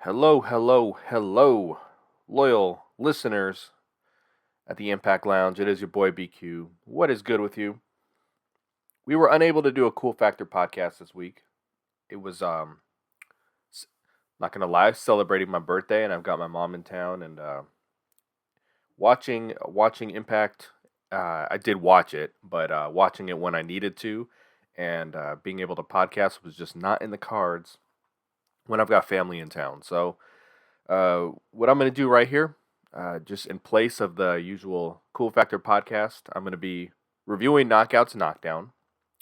Hello, hello, hello, loyal listeners at the Impact Lounge. It is your boy BQ. What is good with you? We were unable to do a Cool Factor podcast this week. It was s- not gonna lie, celebrating my birthday, and I've got my mom in town and watching Impact. I did watch it, but watching it when I needed to, and being able to podcast was just not in the cards when I've got family in town. So what I'm going to do right here, just in place of the usual Cool Factor podcast, I'm going to be reviewing Knockouts Knockdown.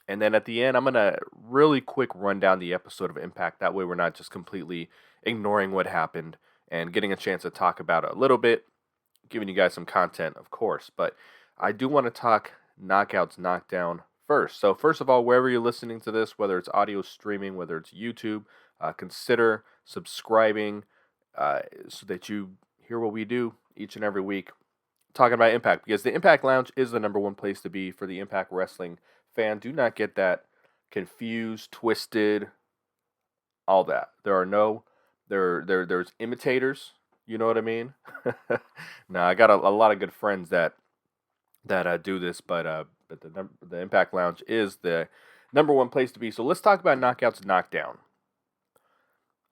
And then at the end, I'm going to really quick run down the episode of Impact. That way, we're not just completely ignoring what happened and getting a chance to talk about it a little bit, giving you guys some content, of course. But I do want to talk Knockouts Knockdown first. So, first of all, wherever you're listening to this, whether it's audio streaming, whether it's YouTube, consider subscribing so that you hear what we do each and every week talking about Impact, because the Impact Lounge is the number one place to be for the Impact Wrestling fan. Do not get that confused, twisted, all that. There's imitators. You know what I mean? No, I got a lot of good friends that do this, but the Impact Lounge is the number one place to be. So let's talk about Knockouts Knockdown.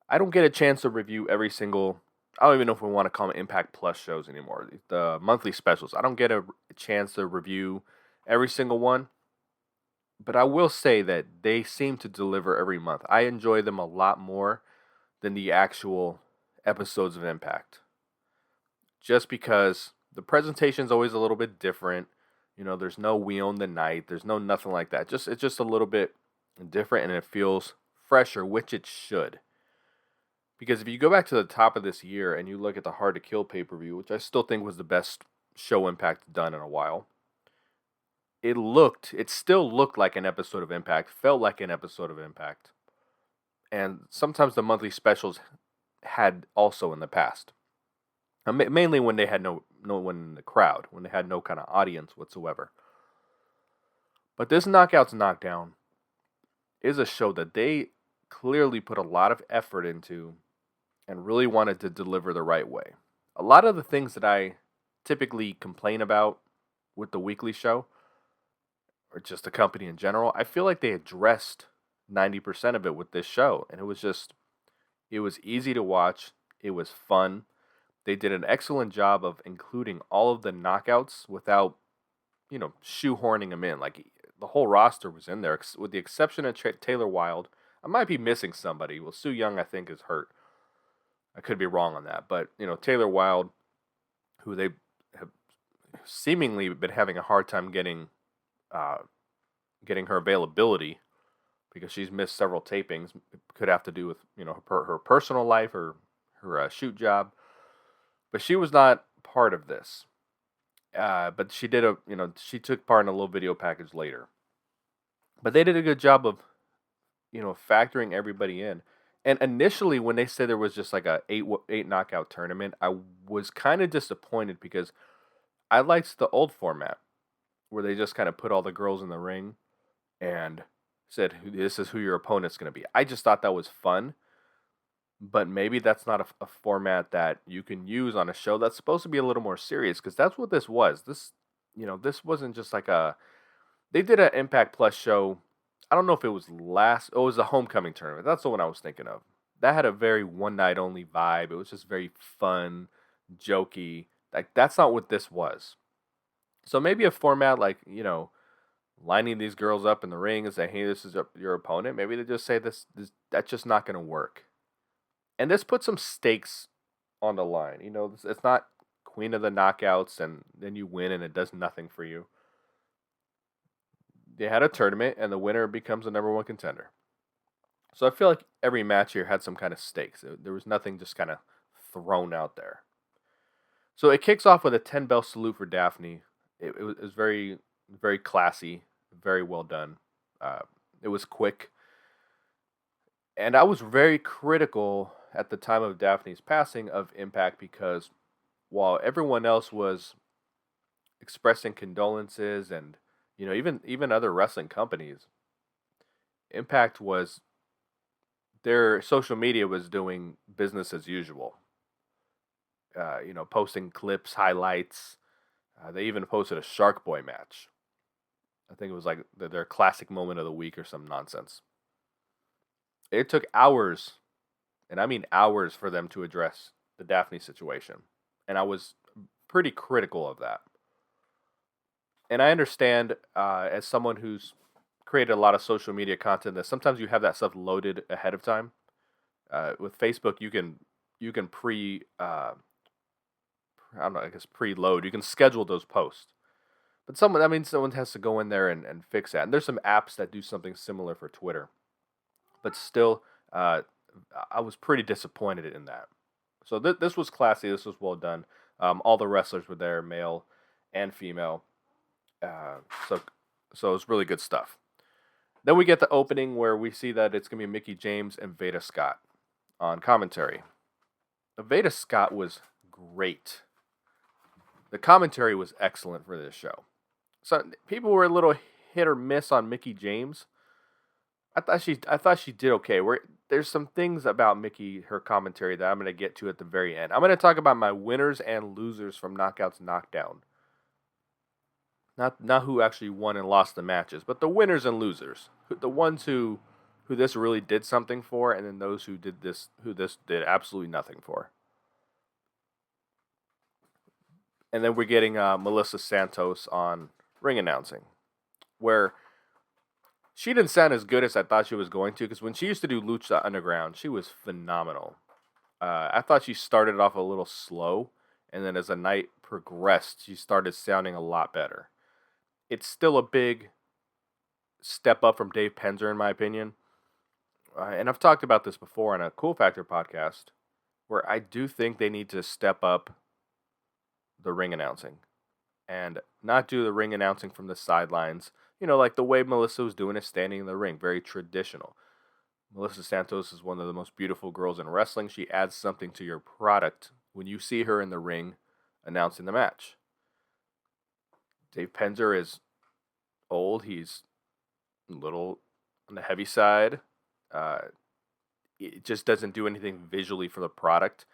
I don't get a chance to review every single. I don't even know if we want to call them Impact Plus shows anymore. The monthly specials. I don't get a chance to review every single one, but I will say that they seem to deliver every month. I enjoy them a lot more than the actual episodes of Impact, just because the presentation's always a little bit different. There's no "We Own the Night." There's no nothing like that. It's just a little bit different, and it feels fresher, which it should. Because if you go back to the top of this year and you look at the Hard to Kill pay-per-view, which I still think was the best show Impact done in a while, it still looked like an episode of Impact, felt like an episode of Impact. And sometimes the monthly specials had also in the past. Mainly when they had no one in the crowd, when they had no kind of audience whatsoever. But this Knockouts Knockdown is a show that they clearly put a lot of effort into and really wanted to deliver the right way. A lot of the things that I typically complain about with the weekly show, or just the company in general, I feel like they addressed 90% of it with this show. And it was easy to watch. It was fun. They did an excellent job of including all of the knockouts without, shoehorning them in. Like, the whole roster was in there, with the exception of Taylor Wilde. I might be missing somebody. Well, Su Young, I think, is hurt. I could be wrong on that, but Taylor Wilde, who they have seemingly been having a hard time uh, getting her availability because she's missed several tapings. It could have to do with her personal life or her shoot job, but she was not part of this. But she took part in a little video package later. But they did a good job of factoring everybody in. And initially, when they said there was just like a eight knockout tournament, I was kind of disappointed because I liked the old format where they just kind of put all the girls in the ring and said, "This is who your opponent's going to be." I just thought that was fun, but maybe that's not a format that you can use on a show that's supposed to be a little more serious, because that's what this was. This wasn't just like a. They did an Impact Plus show. I don't know if it was it was the Homecoming tournament. That's the one I was thinking of. That had a very one night only vibe. It was just very fun, jokey. Like, that's not what this was. So maybe a format like, lining these girls up in the ring and saying, "Hey, this is your opponent." Maybe they just say this that's just not going to work. And this puts some stakes on the line. It's not Queen of the Knockouts and then you win and it does nothing for you. They had a tournament and the winner becomes the number one contender. So I feel like every match here had some kind of stakes. There was nothing just kind of thrown out there. So it kicks off with a 10 bell salute for Daphne. It was very, very classy, very well done. Uh, it was quick. And I was very critical at the time of Daphne's passing of Impact, because while everyone else was expressing condolences and even other wrestling companies, Impact was their social media was doing business as usual. Posting clips, highlights. They even posted a Shark Boy match. I think it was like their classic moment of the week or some nonsense. It took hours, and I mean hours, for them to address the Daphne situation. And I was pretty critical of that. And I understand, as someone who's created a lot of social media content, that sometimes you have that stuff loaded ahead of time. With Facebook, you can I don't know, I guess preload. You can schedule those posts. But someone has to go in there and fix that. And there's some apps that do something similar for Twitter. But still, uh, I was pretty disappointed in that. So this was classy. This was well done. All the wrestlers were there, male and female. Uh, so so it was really good stuff. Then we get the opening where we see that it's gonna be Mickey James and Veda Scott on commentary. Veda Scott was great. The commentary was excellent for this show. So people were a little hit or miss on Mickey James. I thought she did okay. There's some things about Mickey, her commentary, that I'm going to get to at the very end. I'm going to talk about my winners and losers from Knockouts Knockdown. Not who actually won and lost the matches, but the winners and losers, the ones who this really did something for, and then those who this did absolutely nothing for. And then we're getting Melissa Santos on ring announcing, where she didn't sound as good as I thought she was going to, because when she used to do Lucha Underground, she was phenomenal. I thought she started off a little slow, and then as the night progressed, she started sounding a lot better. It's still a big step up from Dave Penzer, in my opinion. And I've talked about this before on a Cool Factor podcast, where I do think they need to step up the ring announcing and not do the ring announcing from the sidelines. Like the way Melissa was doing it, standing in the ring, very traditional. Melissa Santos is one of the most beautiful girls in wrestling. She adds something to your product when you see her in the ring announcing the match. Dave Penzer is old. He's a little on the heavy side. It just doesn't do anything visually for the product.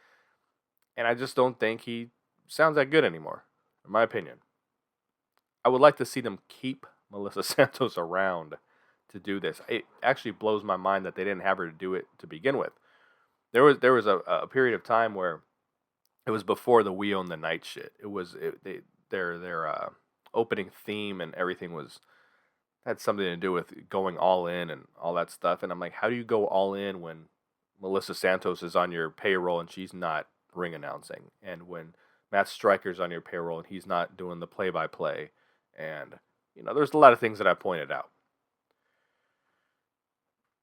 And I just don't think he sounds that good anymore, in my opinion. I would like to see them keep Melissa Santos around to do this. It actually blows my mind that they didn't have her to do it to begin with. There was a period of time where it was before the We Own the Night shit. It was their opening theme and everything had something to do with going all in and all that stuff. And I'm like, how do you go all in when Melissa Santos is on your payroll and she's not ring announcing, and when Matt Stryker's on your payroll and he's not doing the play-by-play? And there's a lot of things that I pointed out.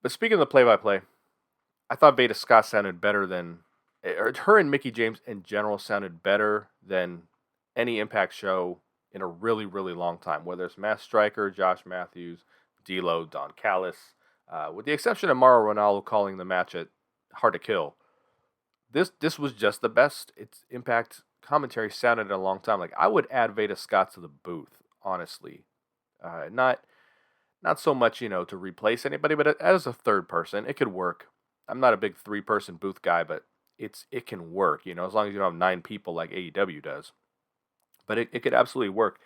But speaking of the play-by-play, I thought Veda Scott sounded better than, or her and Mickey James in general sounded better than any Impact show in a really, really long time. Whether it's Matt Stryker, Josh Matthews, D'Lo, Don Callis, with the exception of Mauro Ranallo calling the match at Hard to Kill. This was just the best it's Impact commentary sounded in a long time. Like, I would add Veda Scott to the booth, honestly. Not so much, to replace anybody, but as a third person, it could work. I'm not a big 3-person booth guy, but it can work, as long as you don't have 9 people like AEW does. But it could absolutely work.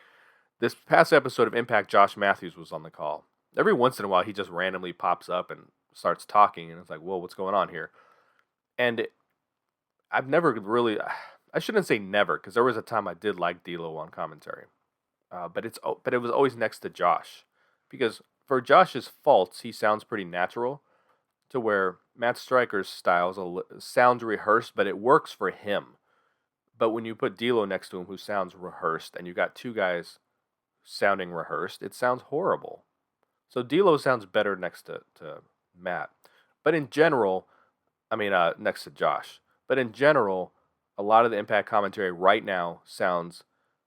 This past episode of Impact, Josh Matthews was on the call. Every once in a while, he just randomly pops up and starts talking, and it's like, whoa, what's going on here? And I've never really, I shouldn't say never, because there was a time I did like D'Lo on commentary. But it was always next to Josh, because for Josh's faults, he sounds pretty natural, to where Matt Stryker's style sounds rehearsed, but it works for him. But when you put D'Lo next to him, who sounds rehearsed, and you got two guys sounding rehearsed, it sounds horrible. So D'Lo sounds better next to Matt. But in general, next to Josh. But in general, a lot of the Impact commentary right now sounds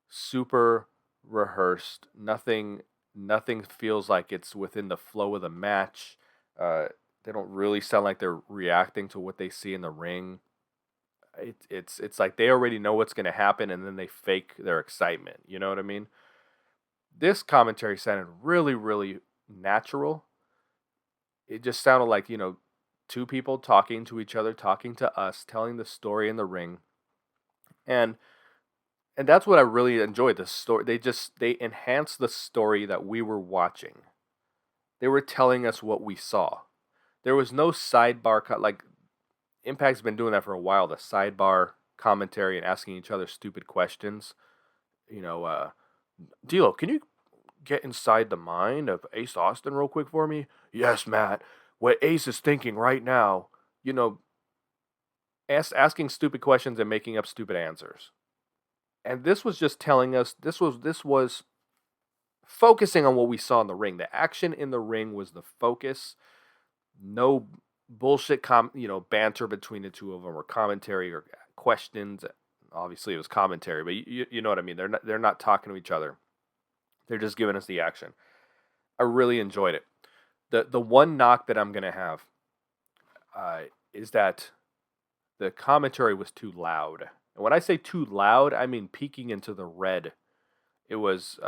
super rehearsed. Nothing feels like it's within the flow of the match. They don't really sound like they're reacting to what they see in the ring. It's like they already know what's going to happen, and then they fake their excitement. You know what I mean? This commentary sounded really, really natural. It just sounded like, two people talking to each other, talking to us, telling the story in the ring, and that's what I really enjoyed. The story, they enhanced the story that we were watching. They were telling us what we saw. There was no sidebar like Impact's been doing that for a while. The sidebar commentary and asking each other stupid questions. You know, D'Lo, can you get inside the mind of Ace Austin real quick for me? Yes, Matt. What Ace is thinking right now. You know, asking stupid questions and making up stupid answers. And this was just telling us this was focusing on what we saw in the ring. The action in the ring was the focus. No bullshit banter between the two of them or commentary or questions. Obviously it was commentary, but you know what I mean. They're not talking to each other. They're just giving us the action. I really enjoyed it. The one knock that I'm gonna have is that the commentary was too loud. And when I say too loud, I mean peeking into the red. It was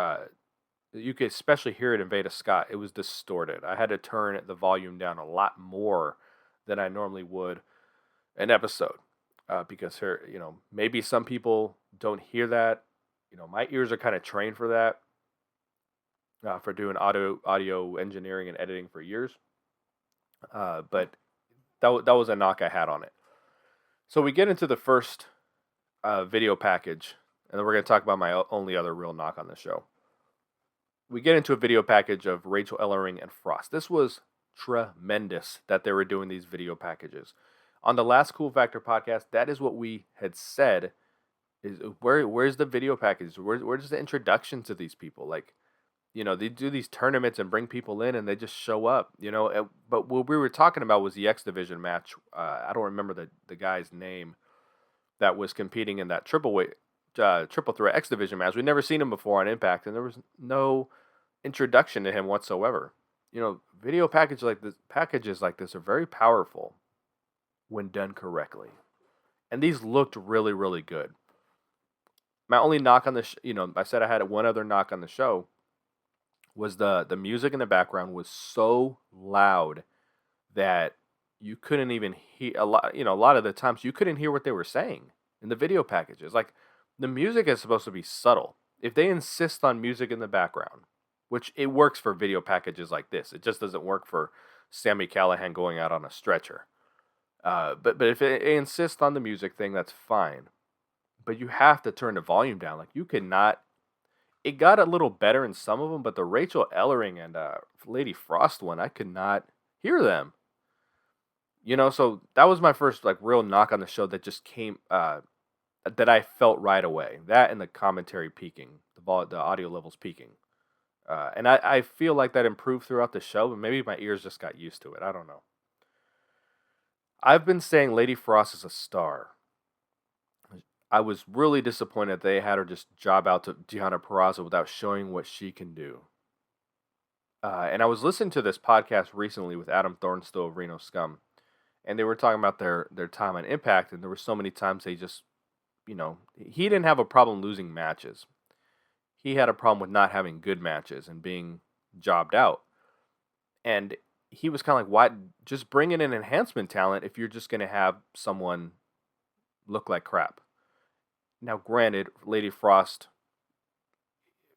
you could especially hear it in Veda Scott. It was distorted. I had to turn the volume down a lot more than I normally would an episode because maybe some people don't hear that. My ears are kind of trained for that. For doing audio engineering and editing for years. But that was a knock I had on it. So we get into the first video package, and then we're going to talk about my only other real knock on the show. We get into a video package of Rachel Ellering and Frost. This was tremendous that they were doing these video packages. On the last Cool Factor podcast, that is what we had said. Is where's the video package? Where's the introduction to these people? Like, they do these tournaments and bring people in and they just show up, But what we were talking about was the X Division match. I don't remember the guy's name that was competing in that triple threat X Division match. We'd never seen him before on Impact, and there was no introduction to him whatsoever. Video packages like this are very powerful when done correctly. And these looked really, really good. My only knock on the I said I had one other knock on the show. Was the music in the background was so loud that you couldn't even hear a lot of the times you couldn't hear what they were saying in the video packages. Like, the music is supposed to be subtle. If they insist on music in the background, which it works for video packages like this, it just doesn't work for Sami Callihan going out on a stretcher. But if it insists on the music thing, that's fine. But you have to turn the volume down. Like, you could not. It got a little better in some of them, but the Rachel Ellering and Lady Frost one, I could not hear them. So that was my first real knock on the show that just came that I felt right away. That and the commentary peaking, the audio levels peaking, and I feel like that improved throughout the show, but maybe my ears just got used to it. I don't know. I've been saying Lady Frost is a star. I was really disappointed they had her just job out to Deonna Purrazzo without showing what she can do. And I was listening to this podcast recently with Adam Thornstowe of Reno Scum, and they were talking about their time on Impact, and there were so many times they just, he didn't have a problem losing matches. He had a problem with not having good matches and being jobbed out. And he was kind of like, why just bring in an enhancement talent if you're just going to have someone look like crap? Now, granted, Lady Frost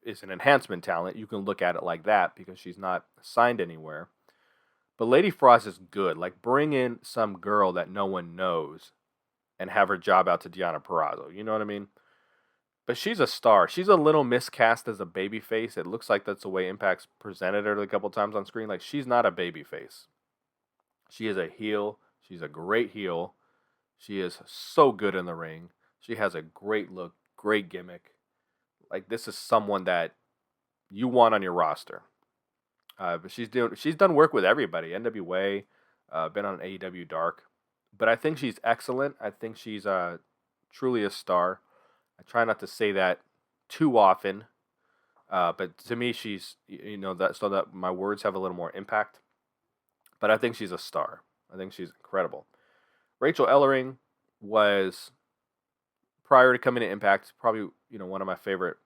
is an enhancement talent. You can look at it like that because she's not signed anywhere. But Lady Frost is good. Like, bring in some girl that no one knows and have her job out to Deonna Purrazzo. You know what I mean? But she's a star. She's a little miscast as a babyface. It looks like that's the way Impact's presented her a couple times on screen. Like, she's not a babyface. She is a heel. She's a great heel. She is so good in the ring. She has a great look, great gimmick. Like, this is someone that you want on your roster. But she's done work with everybody. NWA, been on AEW Dark. But I think she's excellent. I think she's truly a star. I try not to say that too often. But to me, she's, that so that my words have a little more impact. But I think she's a star. I think she's incredible. Rachel Ellering was, prior to coming to Impact, probably one of my favorite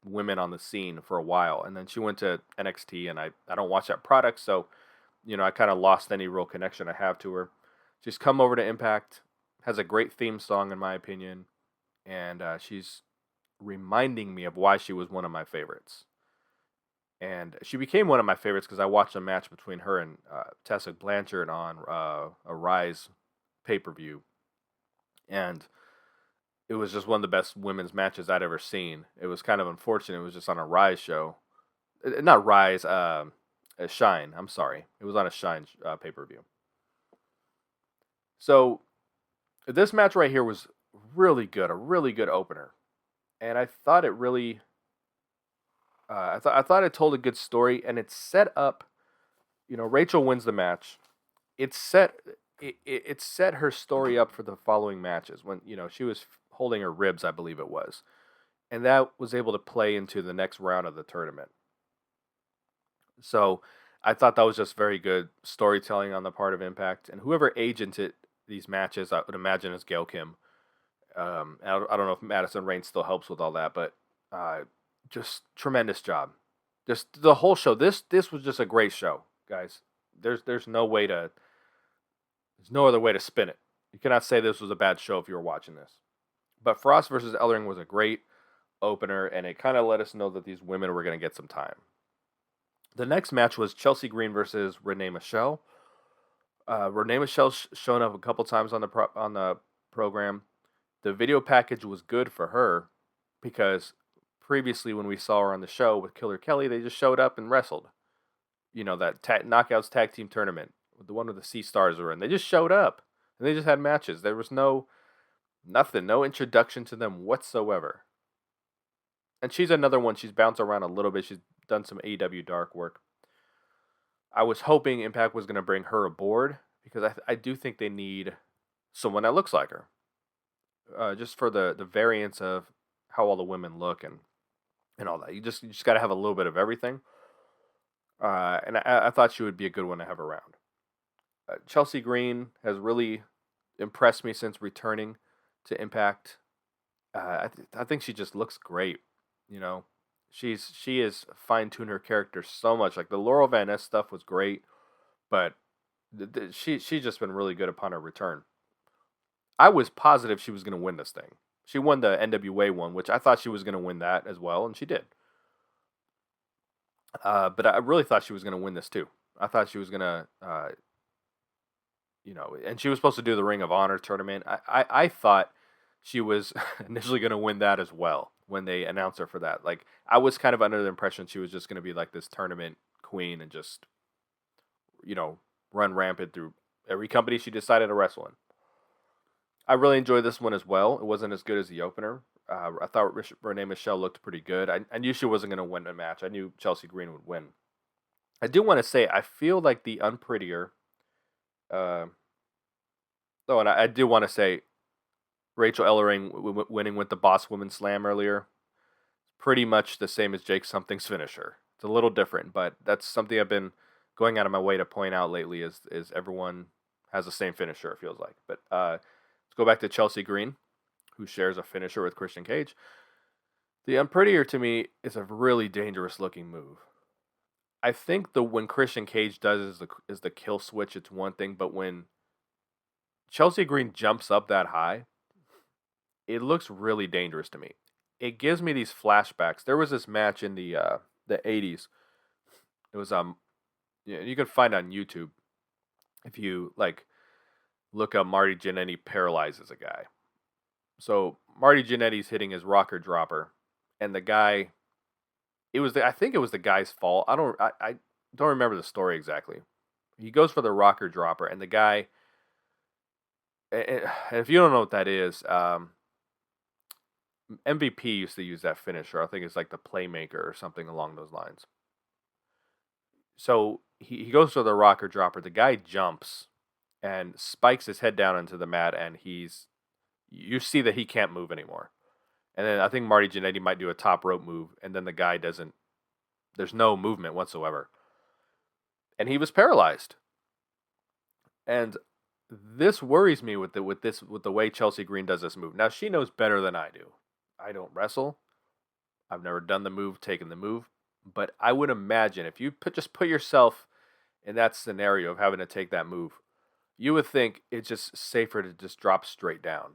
women on the scene for a while, and then she went to NXT, and I don't watch that product, so I kind of lost any real connection I have to her. She's come over to Impact, has a great theme song in my opinion, and she's reminding me of why she was one of my favorites. And she became one of my favorites because I watched a match between her and Tessa Blanchard on a Rise pay-per-view, and it was just one of the best women's matches I'd ever seen. It was kind of unfortunate. It was just on a Rise show, not Rise, a Shine. I'm sorry, it was on a Shine pay-per-view. So this match right here was really good, a really good opener, and I thought it really, I thought it told a good story, and it set up. Rachel wins the match. It set it set her story up for the following matches when she was holding her ribs, I believe it was, and that was able to play into the next round of the tournament. So I thought that was just very good storytelling on the part of Impact, and whoever agented these matches, I would imagine is Gail Kim. I don't know if Madison Rain still helps with all that, but just tremendous job. Just the whole show. This was just a great show, guys. There's no way to there's no other way to spin it. You cannot say this was a bad show if you were watching this. But Frost versus Ellering was a great opener, and it kind of let us know that these women were going to get some time. The next match was Chelsea Green versus Renee Michelle. Renee Michelle's shown up a couple times on the program. The video package was good for her because previously when we saw her on the show with Killer Kelly, they just showed up and wrestled. That Knockouts Tag Team Tournament, the one with the Sea Stars were in. They just showed up and they just had matches. There was nothing, no introduction to them whatsoever. And she's another one. She's bounced around a little bit. She's done some AEW Dark work. I was hoping Impact was going to bring her aboard because I do think they need someone that looks like her. Just for the variance of how all the women look and all that. You just got to have a little bit of everything. And I thought she would be a good one to have around. Chelsea Green has really impressed me since returning to Impact. I think she just looks great. She has fine-tuned her character so much. Like the Laurel Van Ness stuff was great, but she's just been really good upon her return. I was positive she was going to win this thing. She won the NWA one, which I thought she was going to win that as well, and she did. But I really thought she was going to win this too. I thought she was going to, and she was supposed to do the Ring of Honor tournament. I thought she was initially going to win that as well when they announced her for that. Like, I was kind of under the impression she was just going to be like this tournament queen and just, run rampant through every company she decided to wrestle in. I really enjoyed this one as well. It wasn't as good as the opener. I thought Renee Michelle looked pretty good. I knew she wasn't going to win a match. I knew Chelsea Green would win. I do want to say, I feel like the unprettier. And I do want to say, Rachel Ellering winning with the Boss Woman Slam earlier, pretty much the same as Jake Something's finisher. It's a little different, but that's something I've been going out of my way to point out lately. Is everyone has the same finisher? It feels like, but let's go back to Chelsea Green, who shares a finisher with Christian Cage. The unprettier to me is a really dangerous looking move. I think when Christian Cage does is the kill switch, it's one thing, but when Chelsea Green jumps up that high, it looks really dangerous to me. It gives me these flashbacks. There was this match in the 80s. It was you can find on YouTube if you look up Marty Jannetty paralyzes a guy. So Marty Jannetty's hitting his rocker dropper, and the guy, I think it was the guy's fault. I don't remember the story exactly. He goes for the rocker dropper, and the guy, and if you don't know what that is, MVP used to use that finisher. I think it's like the Playmaker or something along those lines. So he goes for the rocker dropper. The guy jumps and spikes his head down into the mat, and you see that he can't move anymore. And then I think Marty Jannetty might do a top rope move, and then the guy doesn't. There's no movement whatsoever, and he was paralyzed. And this worries me with the way Chelsea Green does this move. Now she knows better than I do. I don't wrestle. I've never done the move, taken the move, but I would imagine if you put yourself in that scenario of having to take that move, you would think it's just safer to just drop straight down.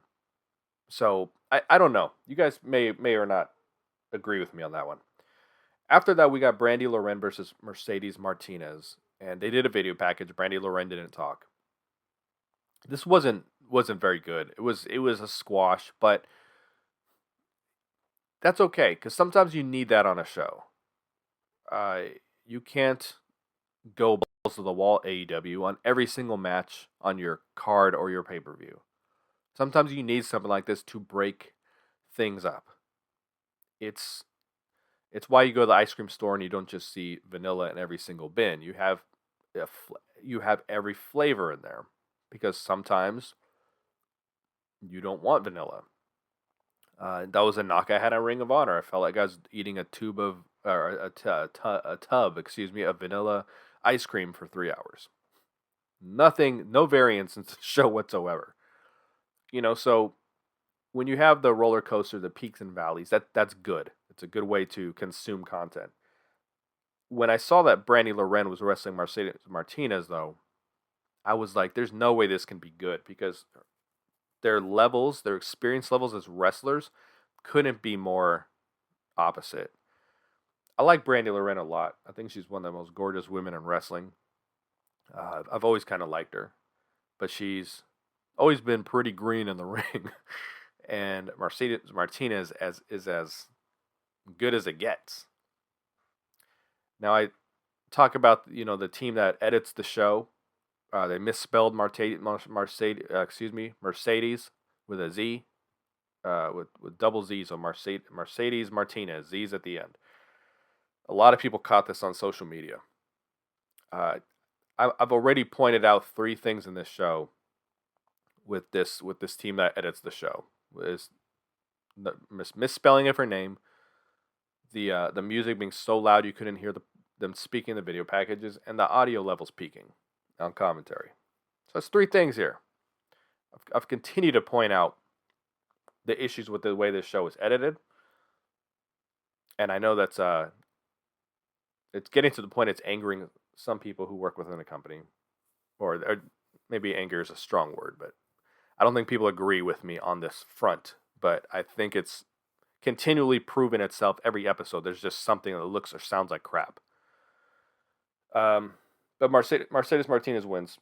So I don't know. You guys may or not agree with me on that one. After that, we got Brandy Loren versus Mercedes Martinez, and they did a video package. Brandy Loren didn't talk. This wasn't very good. It was a squash, but that's okay because sometimes you need that on a show. Uh, you can't go balls to the wall AEW on every single match on your card or your pay per view. Sometimes you need something like this to break things up. It's it's why you go to the ice cream store and you don't just see vanilla in every single bin. You have every flavor in there because sometimes you don't want vanilla. That was a knock I had on Ring of Honor. I felt like I was eating a tube of or a tub, excuse me, of vanilla ice cream for 3 hours. Nothing, no variance in the show whatsoever. So when you have the roller coaster, the peaks and valleys, that's good. It's a good way to consume content. When I saw that Brandy Loren was wrestling Mercedes Martinez, though, I was like, "There's no way this can be good," because their experience levels as wrestlers, couldn't be more opposite. I like Brandy Loren a lot. I think she's one of the most gorgeous women in wrestling. I've always kind of liked her, but she's always been pretty green in the ring. And Mercedes Martinez is as good as it gets. Now I talk about the team that edits the show. They misspelled Mercedes with a Z, with double Z's, so Mercedes Martinez, Z's at the end. A lot of people caught this on social media. I've already pointed out three things in this show with this team that edits the show. Is the misspelling of her name, the music being so loud you couldn't hear them speaking the video packages, and the audio levels peaking on commentary. So that's three things here. I've continued to point out the issues with the way this show is edited, and I know that's it's getting to the point it's angering some people who work within the company, or maybe anger is a strong word, but I don't think people agree with me on this front. But I think it's continually proven itself every episode. There's just something that looks or sounds like crap. But Mercedes Martinez wins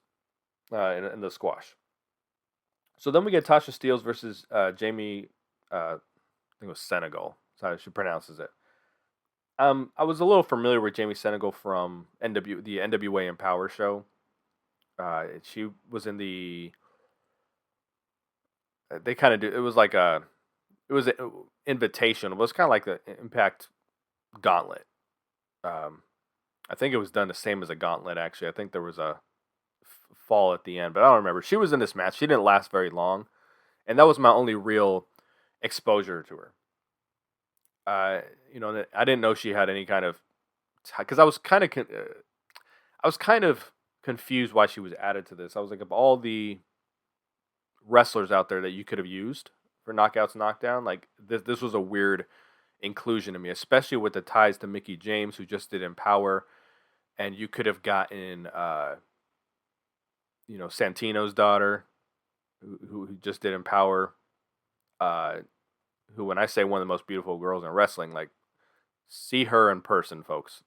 in the squash. So then we get Tasha Steelz versus Jamie, I think it was Senegal. That's how she pronounces it. I was a little familiar with Jamie Senegal from the NWA Empower show. She was in the. They kind of do. It was like it was an invitation. It was kind of like the Impact Gauntlet. I think it was done the same as a Gauntlet. Actually, I think there was a fall at the end, but I don't remember. She was in this match. She didn't last very long, and that was my only real exposure to her. I didn't know she had any kind of, because I was kind of confused why she was added to this. I was like, of all the wrestlers out there that you could have used for Knockouts Knockdown, like this was a weird inclusion to me, especially with the ties to Mickie James, who just did Empower, and you could have gotten Santino's daughter, who just did Empower, who, when I say one of the most beautiful girls in wrestling, like, see her in person, folks.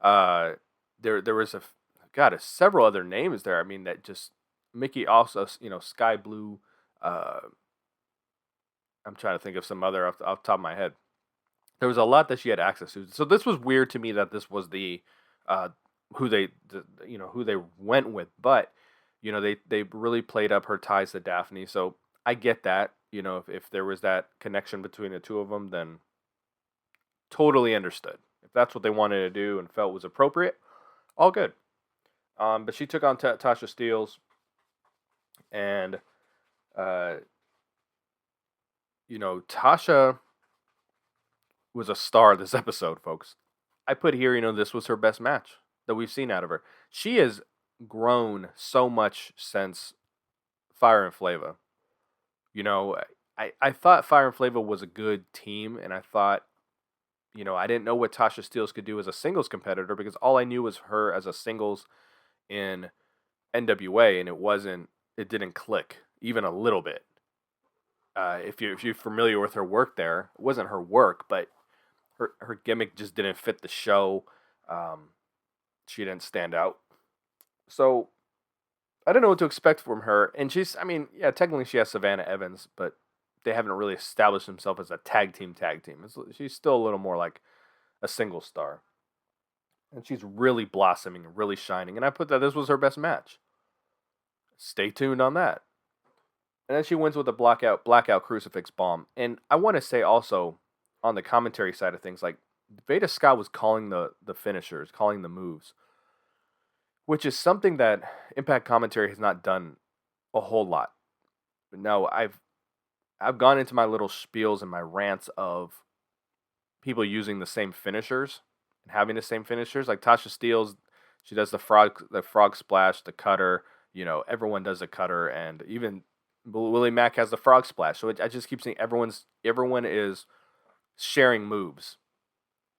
There was several other names there. I mean, that just Mickie also, Sky Blue. I'm trying to think of some other off the top of my head. There was a lot that she had access to. So this was weird to me that this was the who they went with, but they really played up her ties to Daphne. So I get that. If there was that connection between the two of them, then totally understood. If that's what they wanted to do and felt was appropriate, all good. But she took on Tasha Steelz, and Tasha was a star this episode, folks. I put here, this was her best match that we've seen out of her. She has grown so much since Fire and Flava. I thought Fire and Flava was a good team, and I thought I didn't know what Tasha Steelz could do as a singles competitor because all I knew was her as a singles in NWA, and it didn't click even a little bit. If you're familiar with her work there, it wasn't her work, but her gimmick just didn't fit the show. Um, she didn't stand out. So I don't know what to expect from her. And I mean, yeah, technically she has Savannah Evans, but they haven't really established themselves as a tag team. She's still a little more like a single star. And she's really blossoming and really shining. And I put that this was her best match. Stay tuned on that. And then she wins with a blackout crucifix bomb. And I want to say also on the commentary side of things, like Veda Scott was calling the finishers, calling the moves, which is something that Impact commentary has not done a whole lot. But no, I've gone into my little spiels and my rants of people using the same finishers and having the same finishers. Like Tasha Steelz, she does the frog splash, the cutter. Everyone does a cutter, and even Willie Mack has the frog splash. So I just keep saying everyone is sharing moves,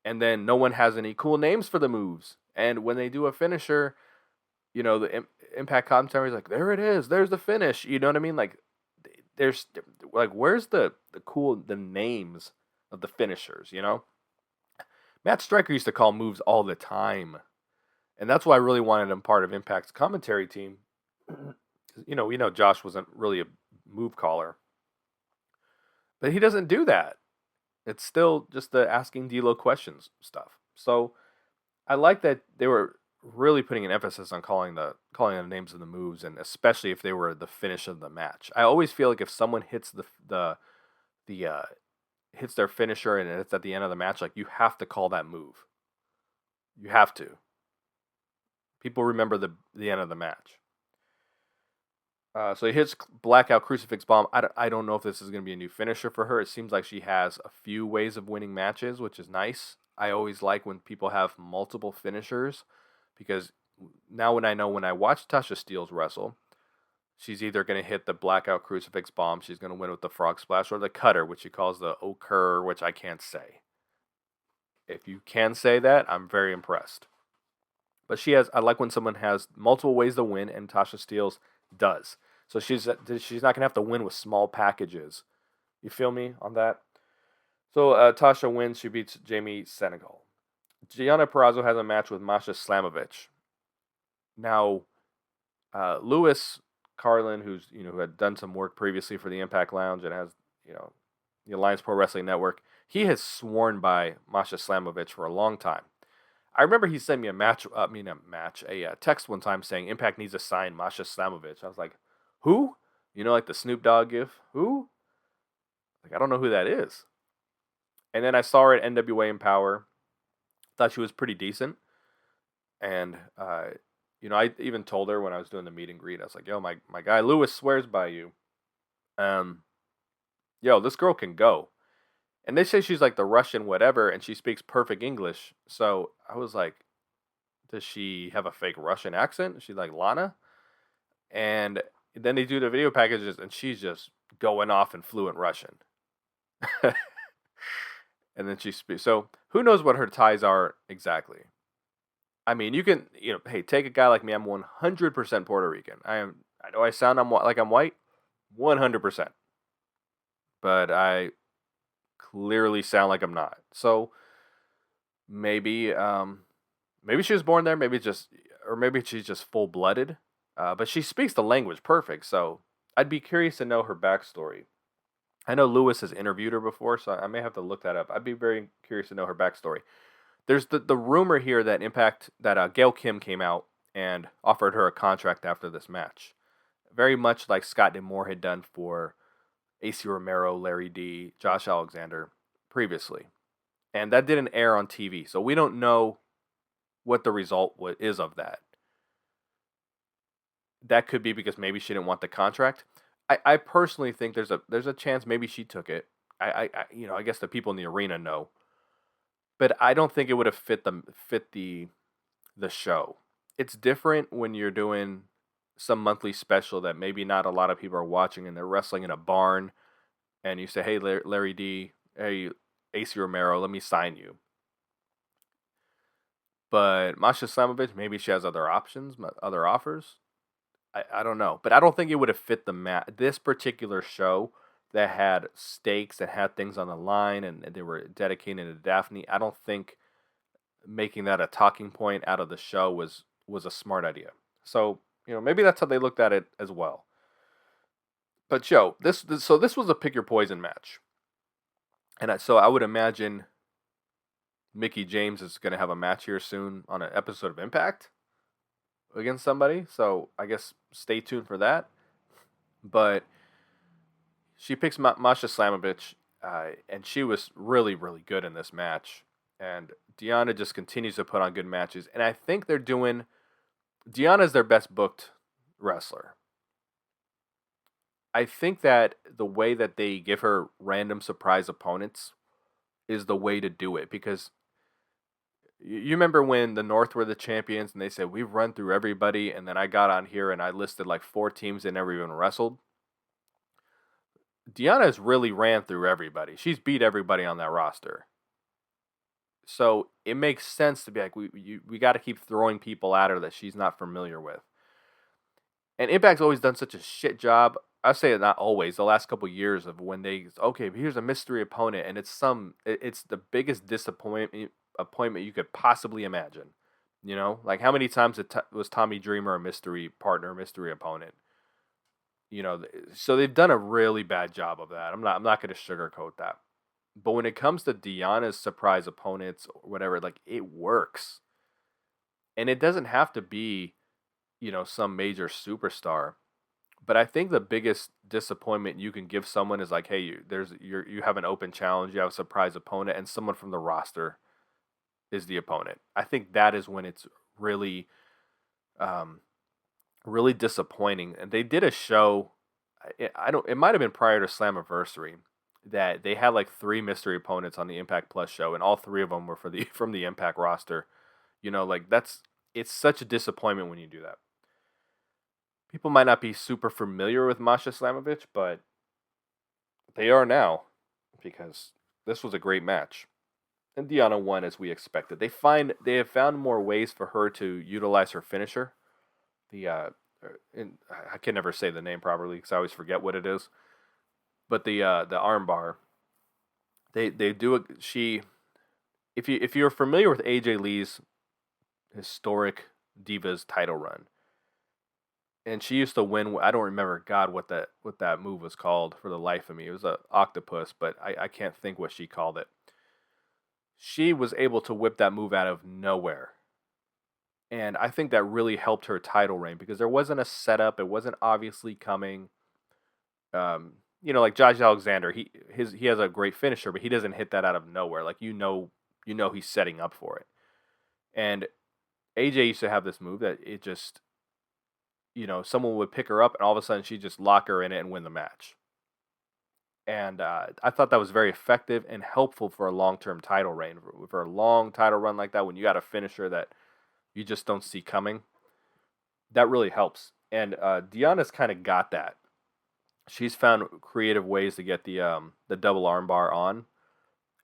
and then no one has any cool names for the moves. And when they do a finisher, the Impact commentary is like, there it is, there's the finish. You know what I mean? Like, there's like, where's the names of the finishers? Matt Striker used to call moves all the time, and that's why I really wanted him part of Impact's commentary team. We know Josh wasn't really a move caller, but he doesn't do that. It's still just the asking D'Lo questions stuff. So I like that they were really putting an emphasis on calling the names of the moves, and especially if they were the finish of the match. I always feel like if someone hits hits their finisher and it's at the end of the match, like you have to call that move. You have to. People remember the end of the match. So he hits blackout crucifix bomb. I don't know if this is going to be a new finisher for her. It seems like she has a few ways of winning matches, which is nice. I always like when people have multiple finishers, because now when I watch Tasha Steelz wrestle, she's either going to hit the blackout crucifix bomb, she's going to win with the frog splash, or the cutter, which she calls the occur, which I can't say. If you can say that, I'm very impressed. But I like when someone has multiple ways to win, and Tasha Steelz does. So she's not going to have to win with small packages. You feel me on that? So Tasha wins. She beats Jamie Senegal. Deonna Purrazzo has a match with Masha Slamovich. Now, Lewis Carlin, who had done some work previously for the Impact Lounge and has the Alliance Pro Wrestling Network, he has sworn by Masha Slamovich for a long time. I remember he sent me a text one time saying Impact needs to sign Masha Slamovich. I was like, who? Like the Snoop Dogg gif? Who? Like, I don't know who that is. And then I saw her at NWA Empower. Thought she was pretty decent. And, I even told her when I was doing the meet and greet, I was like, yo, my guy Lewis swears by you. This girl can go. And they say she's like the Russian whatever, and she speaks perfect English. So I was like, does she have a fake Russian accent? Is she like Lana? And then they do the video packages, and she's just going off in fluent Russian. And then she speaks. So who knows what her ties are exactly? I mean, you can, hey, take a guy like me. I'm 100% Puerto Rican. I know I sound like I'm white, 100%. But I clearly sound like I'm not. So maybe she was born there. Maybe she's just full blooded. But she speaks the language perfect. So I'd be curious to know her backstory. I know Lewis has interviewed her before, so I may have to look that up. I'd be very curious to know her backstory. There's the rumor here that Gail Kim came out and offered her a contract after this match, very much like Scott D'Amore had done for AC Romero, Larry D, Josh Alexander previously. And that didn't air on TV, so we don't know what the result is of that. That could be because maybe she didn't want the contract. I personally think there's a chance maybe she took it. I guess the people in the arena know. But I don't think it would have fit the show. It's different when you're doing some monthly special that maybe not a lot of people are watching, and they're wrestling in a barn, and you say, hey, Larry D, hey, AC Romero, let me sign you. But Masha Slamovich, maybe she has other options, other offers. I don't know, but I don't think it would have fit the this particular show that had stakes, that had things on the line, and they were dedicated to Daphne. I don't think making that a talking point out of the show was a smart idea. So maybe that's how they looked at it as well. But Joe, this was a pick your poison match, and so I would imagine Mickey James is going to have a match here soon on an episode of Impact against somebody. So I guess stay tuned for that. But she picks Masha Slamovich, and she was really, really good in this match. And Deonna just continues to put on good matches. And I think Deonna's their best booked wrestler. I think that the way that they give her random surprise opponents is the way to do it, because you remember when the North were the champions and they said, we've run through everybody, and then I got on here and I listed like 4 teams that never even wrestled. Deonna has really ran through everybody. She's beat everybody on that roster. So it makes sense to be like, we got to keep throwing people at her that she's not familiar with. And Impact's always done such a shit job. I say it not always. The last couple of years of when here's a mystery opponent, and it's the biggest disappointment you could possibly imagine. Like how many times was Tommy Dreamer a mystery partner, mystery opponent? So they've done a really bad job of that. I'm not going to sugarcoat that. But when it comes to Deonna's surprise opponents or whatever, like it works. And it doesn't have to be, some major superstar. But I think the biggest disappointment you can give someone is like, hey, you have an open challenge, you have a surprise opponent, and someone from the roster is the opponent. I think that is when it's really, really disappointing. And they did a show. It might have been prior to Slammiversary, that they had like 3 mystery opponents on the Impact Plus show, and all 3 of them were from the Impact roster. It's such a disappointment when you do that. People might not be super familiar with Masha Slamovich, but they are now, because this was a great match. And Deonna won as we expected. They have found more ways for her to utilize her finisher. I can never say the name properly because I always forget what it is. But the armbar, they do it. If you're familiar with AJ Lee's historic Divas title run, and she used to win. I don't remember what that move was called for the life of me. It was an octopus, but I can't think what she called it. She was able to whip that move out of nowhere. And I think that really helped her title reign, because there wasn't a setup. It wasn't obviously coming. Like Josh Alexander, he has a great finisher, but he doesn't hit that out of nowhere. Like he's setting up for it. And AJ used to have this move that it just, someone would pick her up and all of a sudden she'd just lock her in it and win the match. And I thought that was very effective and helpful for a long-term title reign. For a long title run like that, when you got a finisher that you just don't see coming, that really helps. And Deonna's kind of got that. She's found creative ways to get the double armbar on.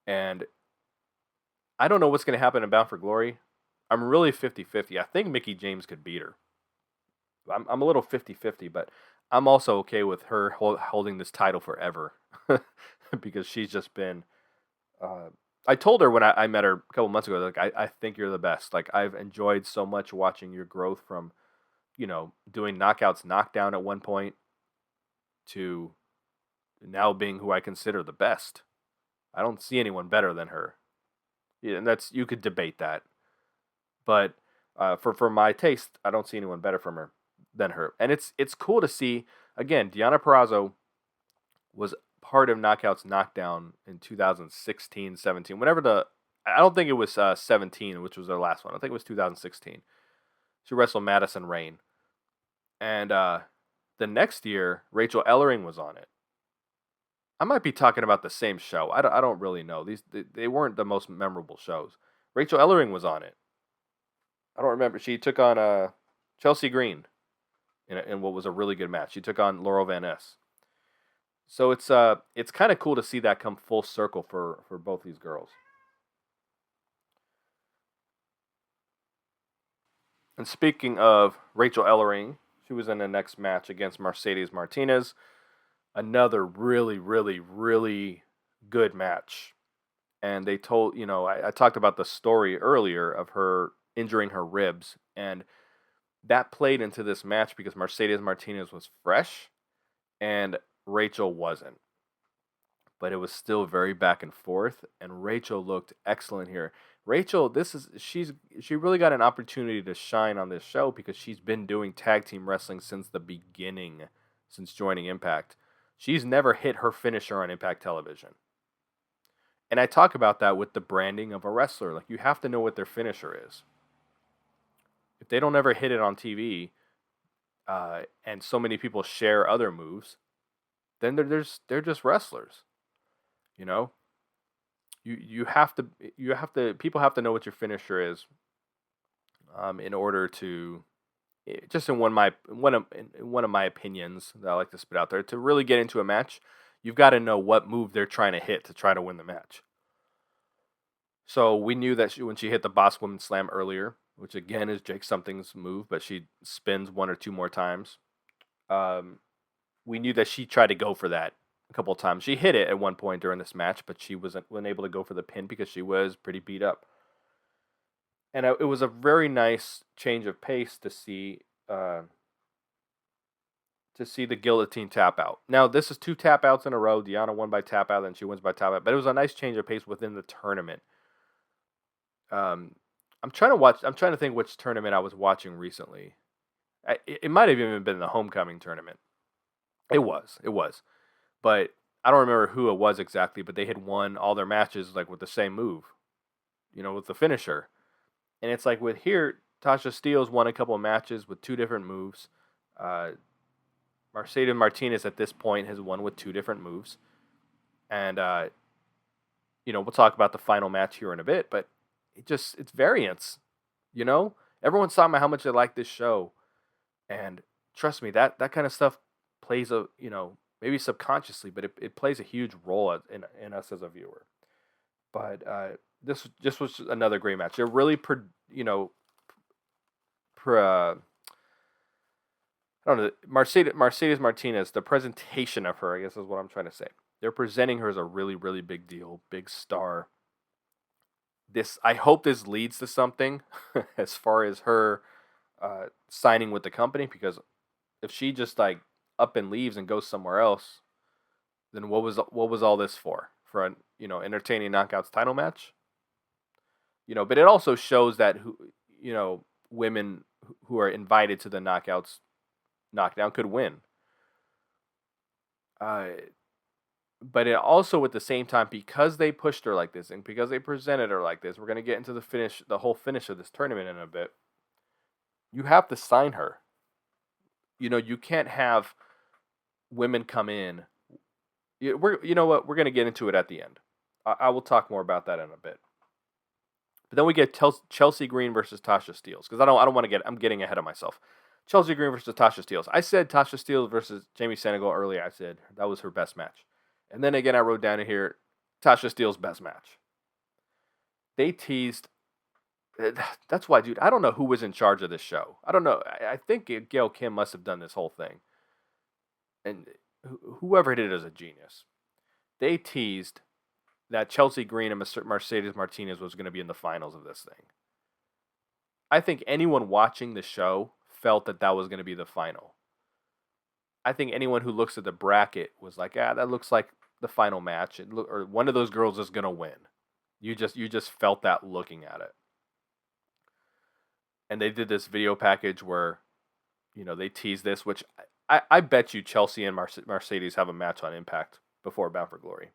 And I don't know what's going to happen in Bound for Glory. I'm really 50-50. I think Mickey James could beat her. I'm a little 50-50, but I'm also okay with her holding this title forever. Because she's just been... I told her when I met her a couple months ago, like, I think you're the best. Like, I've enjoyed so much watching your growth from, doing Knockouts Knockdown at one point to now being who I consider the best. I don't see anyone better than her. Yeah, and you could debate that. But for my taste, I don't see anyone better than her. And it's cool to see, again, Deonna Purrazzo was part of Knockouts Knockdown in 2016, 17. I don't think it was 17, which was their last one. I think it was 2016. She wrestled Madison Rayne. And the next year, Rachel Ellering was on it. I might be talking about the same show. I don't really know. They weren't the most memorable shows. Rachel Ellering was on it. I don't remember. She took on Chelsea Green in what was a really good match. She took on Laurel Van Ness. So it's kind of cool to see that come full circle for both these girls. And speaking of Rachel Ellering, she was in the next match against Mercedes Martinez. Another really, really, really good match. And they told, I talked about the story earlier of her injuring her ribs. And that played into this match because Mercedes Martinez was fresh and Rachel wasn't. But it was still very back and forth, and Rachel looked excellent here. Rachel, she really got an opportunity to shine on this show because she's been doing tag team wrestling since the beginning, since joining Impact. She's never hit her finisher on Impact Television. And I talk about that with the branding of a wrestler. Like, you have to know what their finisher is. If they don't ever hit it on TV, and so many people share other moves, then they're just wrestlers. You know, you have to people have to know what your finisher is, in order to, just in one of my opinions that I like to spit out there, to really get into a match, you've got to know what move they're trying to hit to try to win the match. So we knew that when she hit the Boss Woman Slam earlier, which again is Jake Something's move, but she spins one or two more times. We knew that she tried to go for that a couple of times. She hit it at one point during this match, but she wasn't able to go for the pin because she was pretty beat up. And it was a very nice change of pace to see the guillotine tap out. Now, this is 2 tap outs in a row. Deonna won by tap out, and she wins by tap out. But it was a nice change of pace within the tournament. I'm trying to think which tournament I was watching recently. It might have even been the homecoming tournament. It was. But I don't remember who it was exactly, but they had won all their matches like with the same move, with the finisher. And it's like with here, Tasha Steelz won a couple of matches with 2 different moves. Mercedes Martinez at this point has won with 2 different moves. And, we'll talk about the final match here in a bit, but it's variance, Everyone's talking about how much they like this show. And trust me, that kind of stuff plays maybe subconsciously, but it plays a huge role in us as a viewer. But this just was another great match. It really, I don't know, Mercedes Martinez, the presentation of her, I guess is what I'm trying to say. They're presenting her as a really, really big deal, big star. I hope this leads to something as far as her signing with the company, because if she just like up and leaves and goes somewhere else, then what was all this for? For an entertaining knockouts title match? But it also shows that women who are invited to the knockouts knockdown could win. But it also, at the same time, because they pushed her like this and because they presented her like this, we're going to get into the whole finish of this tournament in a bit. You have to sign her. You can't have women come in. You know what? We're going to get into it at the end. I will talk more about that in a bit. But then we get Chelsea Green versus Tasha Steelz, because I don't want to I'm getting ahead of myself. Chelsea Green versus Tasha Steelz. I said Tasha Steelz versus Jamie Senegal earlier. I said that was her best match. And then again, I wrote down in here, Tasha Steelz' best match. They teased. That's why, dude, I don't know who was in charge of this show. I don't know. I think Gail Kim must have done this whole thing. And whoever did it is a genius. They teased that Chelsea Green and Mercedes Martinez was going to be in the finals of this thing. I think anyone watching the show felt that was going to be the final. I think anyone who looks at the bracket was like, that looks like the final match, or one of those girls is going to win. You just felt that looking at it. And they did this video package where, they teased this, which I bet you Chelsea and Mercedes have a match on Impact before Bound for Glory.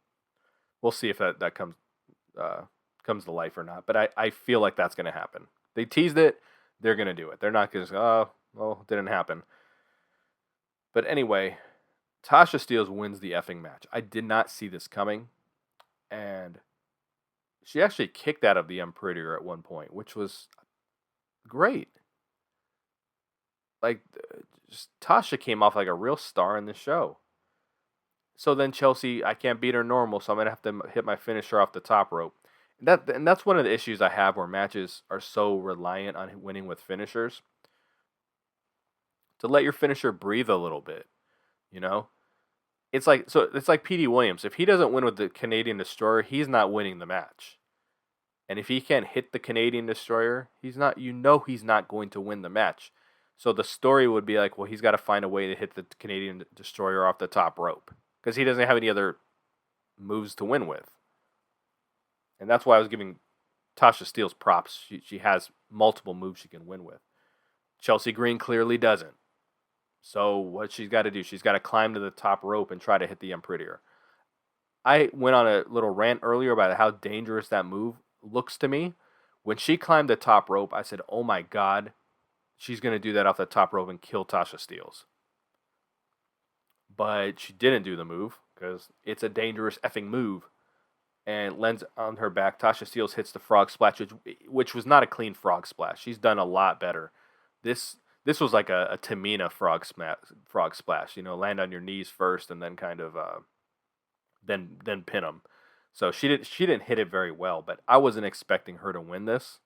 We'll see if that comes to life or not. But I feel like that's going to happen. They teased it. They're going to do it. They're not going to say, it didn't happen. But anyway, Tasha Steelz wins the effing match. I did not see this coming. And she actually kicked out of the Prettier at one point, which was great. Like, Tasha came off like a real star in the show. So then Chelsea, I can't beat her normal, so I'm going to have to hit my finisher off the top rope. And that's one of the issues I have where matches are so reliant on winning with finishers. to let your finisher breathe a little bit, you know? It's like PD Williams. If he doesn't win with the Canadian Destroyer, he's not winning the match. And if he can't hit the Canadian Destroyer, he's not going to win the match. So the story would be like, well, he's got to find a way to hit the Canadian Destroyer off the top rope because he doesn't have any other moves to win with. And that's why I was giving Tasha Steelz props. She has multiple moves she can win with. Chelsea Green clearly doesn't. So what she's got to do, she's got to climb to the top rope and try to hit the Unprettier. I went on a little rant earlier about how dangerous that move looks to me. When she climbed the top rope, I said, oh my God, she's going to do that off the top rope and kill Tasha Steelz. But she didn't do the move because it's a dangerous effing move. And lands on her back. Tasha Steelz hits the frog splash, which was not a clean frog splash. She's done a lot better. This was like a Tamina frog splash. Land on your knees first and then kind of then pin them. So she didn't hit it very well, but I wasn't expecting her to win this.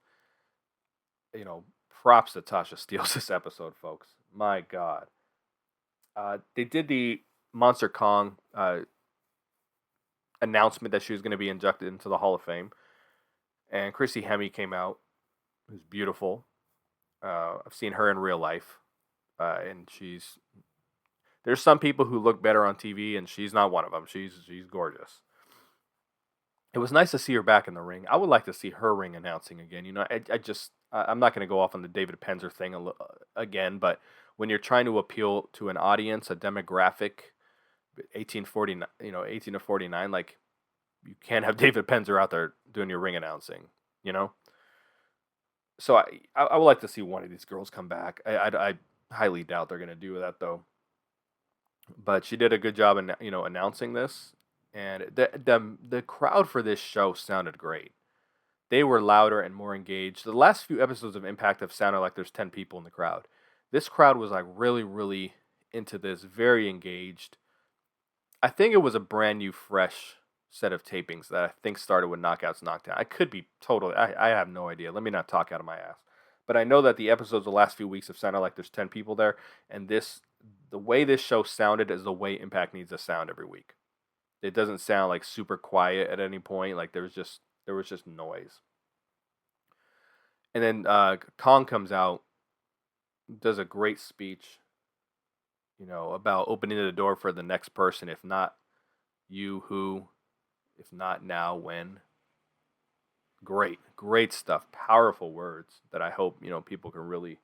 Props to Tasha Steelz this episode, folks. My God. They did the Monster Kong announcement that she was going to be inducted into the Hall of Fame. And Chrissy Hemme came out, who's beautiful. I've seen her in real life. And there's some people who look better on TV, and she's not one of them. She's gorgeous. It was nice to see her back in the ring. I would like to see her ring announcing again. I'm not going to go off on the David Penzer thing again, but when you're trying to appeal to an audience, a demographic, 18 to 49, like, you can't have David Penzer out there doing your ring announcing, So I would like to see one of these girls come back. I highly doubt they're going to do that, though. But she did a good job in, announcing this. And the crowd for this show sounded great. They were louder and more engaged. The last few episodes of Impact have sounded like there's 10 people in the crowd. This crowd was like really, really into this, very engaged. I think it was a brand new, fresh set of tapings that I think started with Knockouts Knockdown. I could be totally, I have no idea. Let me not talk out of my ass. But I know that the episodes the last few weeks have sounded like there's 10 people there. And the way this show sounded is the way Impact needs to sound every week. It doesn't sound like super quiet at any point. Like there was just noise. And then Kong comes out, does a great speech, about opening the door for the next person. If not you, who? If not now, when? Great stuff. Powerful words that I hope, people can really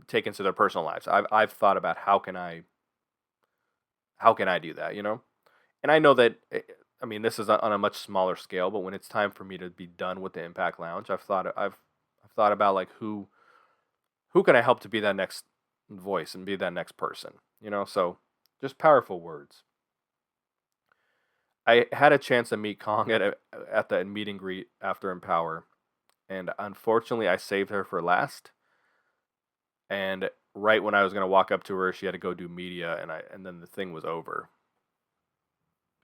take into their personal lives. I've thought about how can I do that, And I know that, this is on a much smaller scale, but when it's time for me to be done with the Impact Lounge, I've thought about like who can I help to be that next voice and be that next person, So just powerful words. I had a chance to meet Kong at the meet and greet after Empower, and unfortunately I saved her for last. And right when I was gonna walk up to her, she had to go do media, and then the thing was over.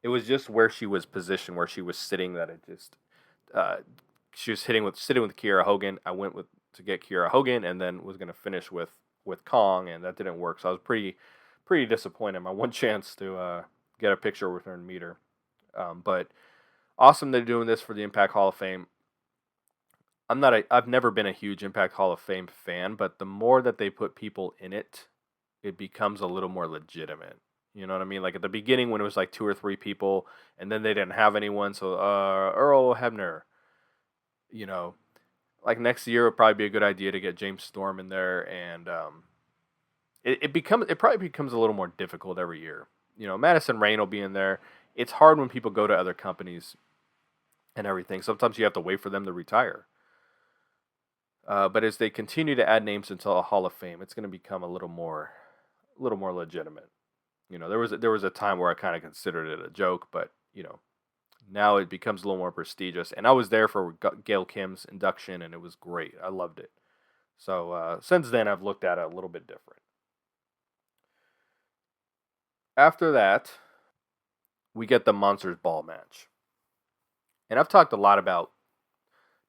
It was just where she was positioned, where she was sitting, that it just she was sitting with Kiera Hogan. I went to get Kiera Hogan, and then was gonna finish with Kong, and that didn't work. So I was pretty disappointed. My one chance to get a picture with her and meet her. But awesome they're doing this for the Impact Hall of Fame. I've never been a huge Impact Hall of Fame fan, but the more that they put people in it, it becomes a little more legitimate. You know what I mean? Like at the beginning when it was like 2 or 3 people, and then they didn't have anyone, so Earl Hebner. Like next year would probably be a good idea to get James Storm in there, and it probably becomes a little more difficult every year. Madison Rayne will be in there. It's hard when people go to other companies and everything. Sometimes you have to wait for them to retire. But as they continue to add names into a Hall of Fame, it's going to become a little more legitimate. There was a time where I kind of considered it a joke, but now it becomes a little more prestigious. And I was there for Gail Kim's induction, and it was great. I loved it. So since then, I've looked at it a little bit different. After that, we get the Monsters Ball match. And I've talked a lot about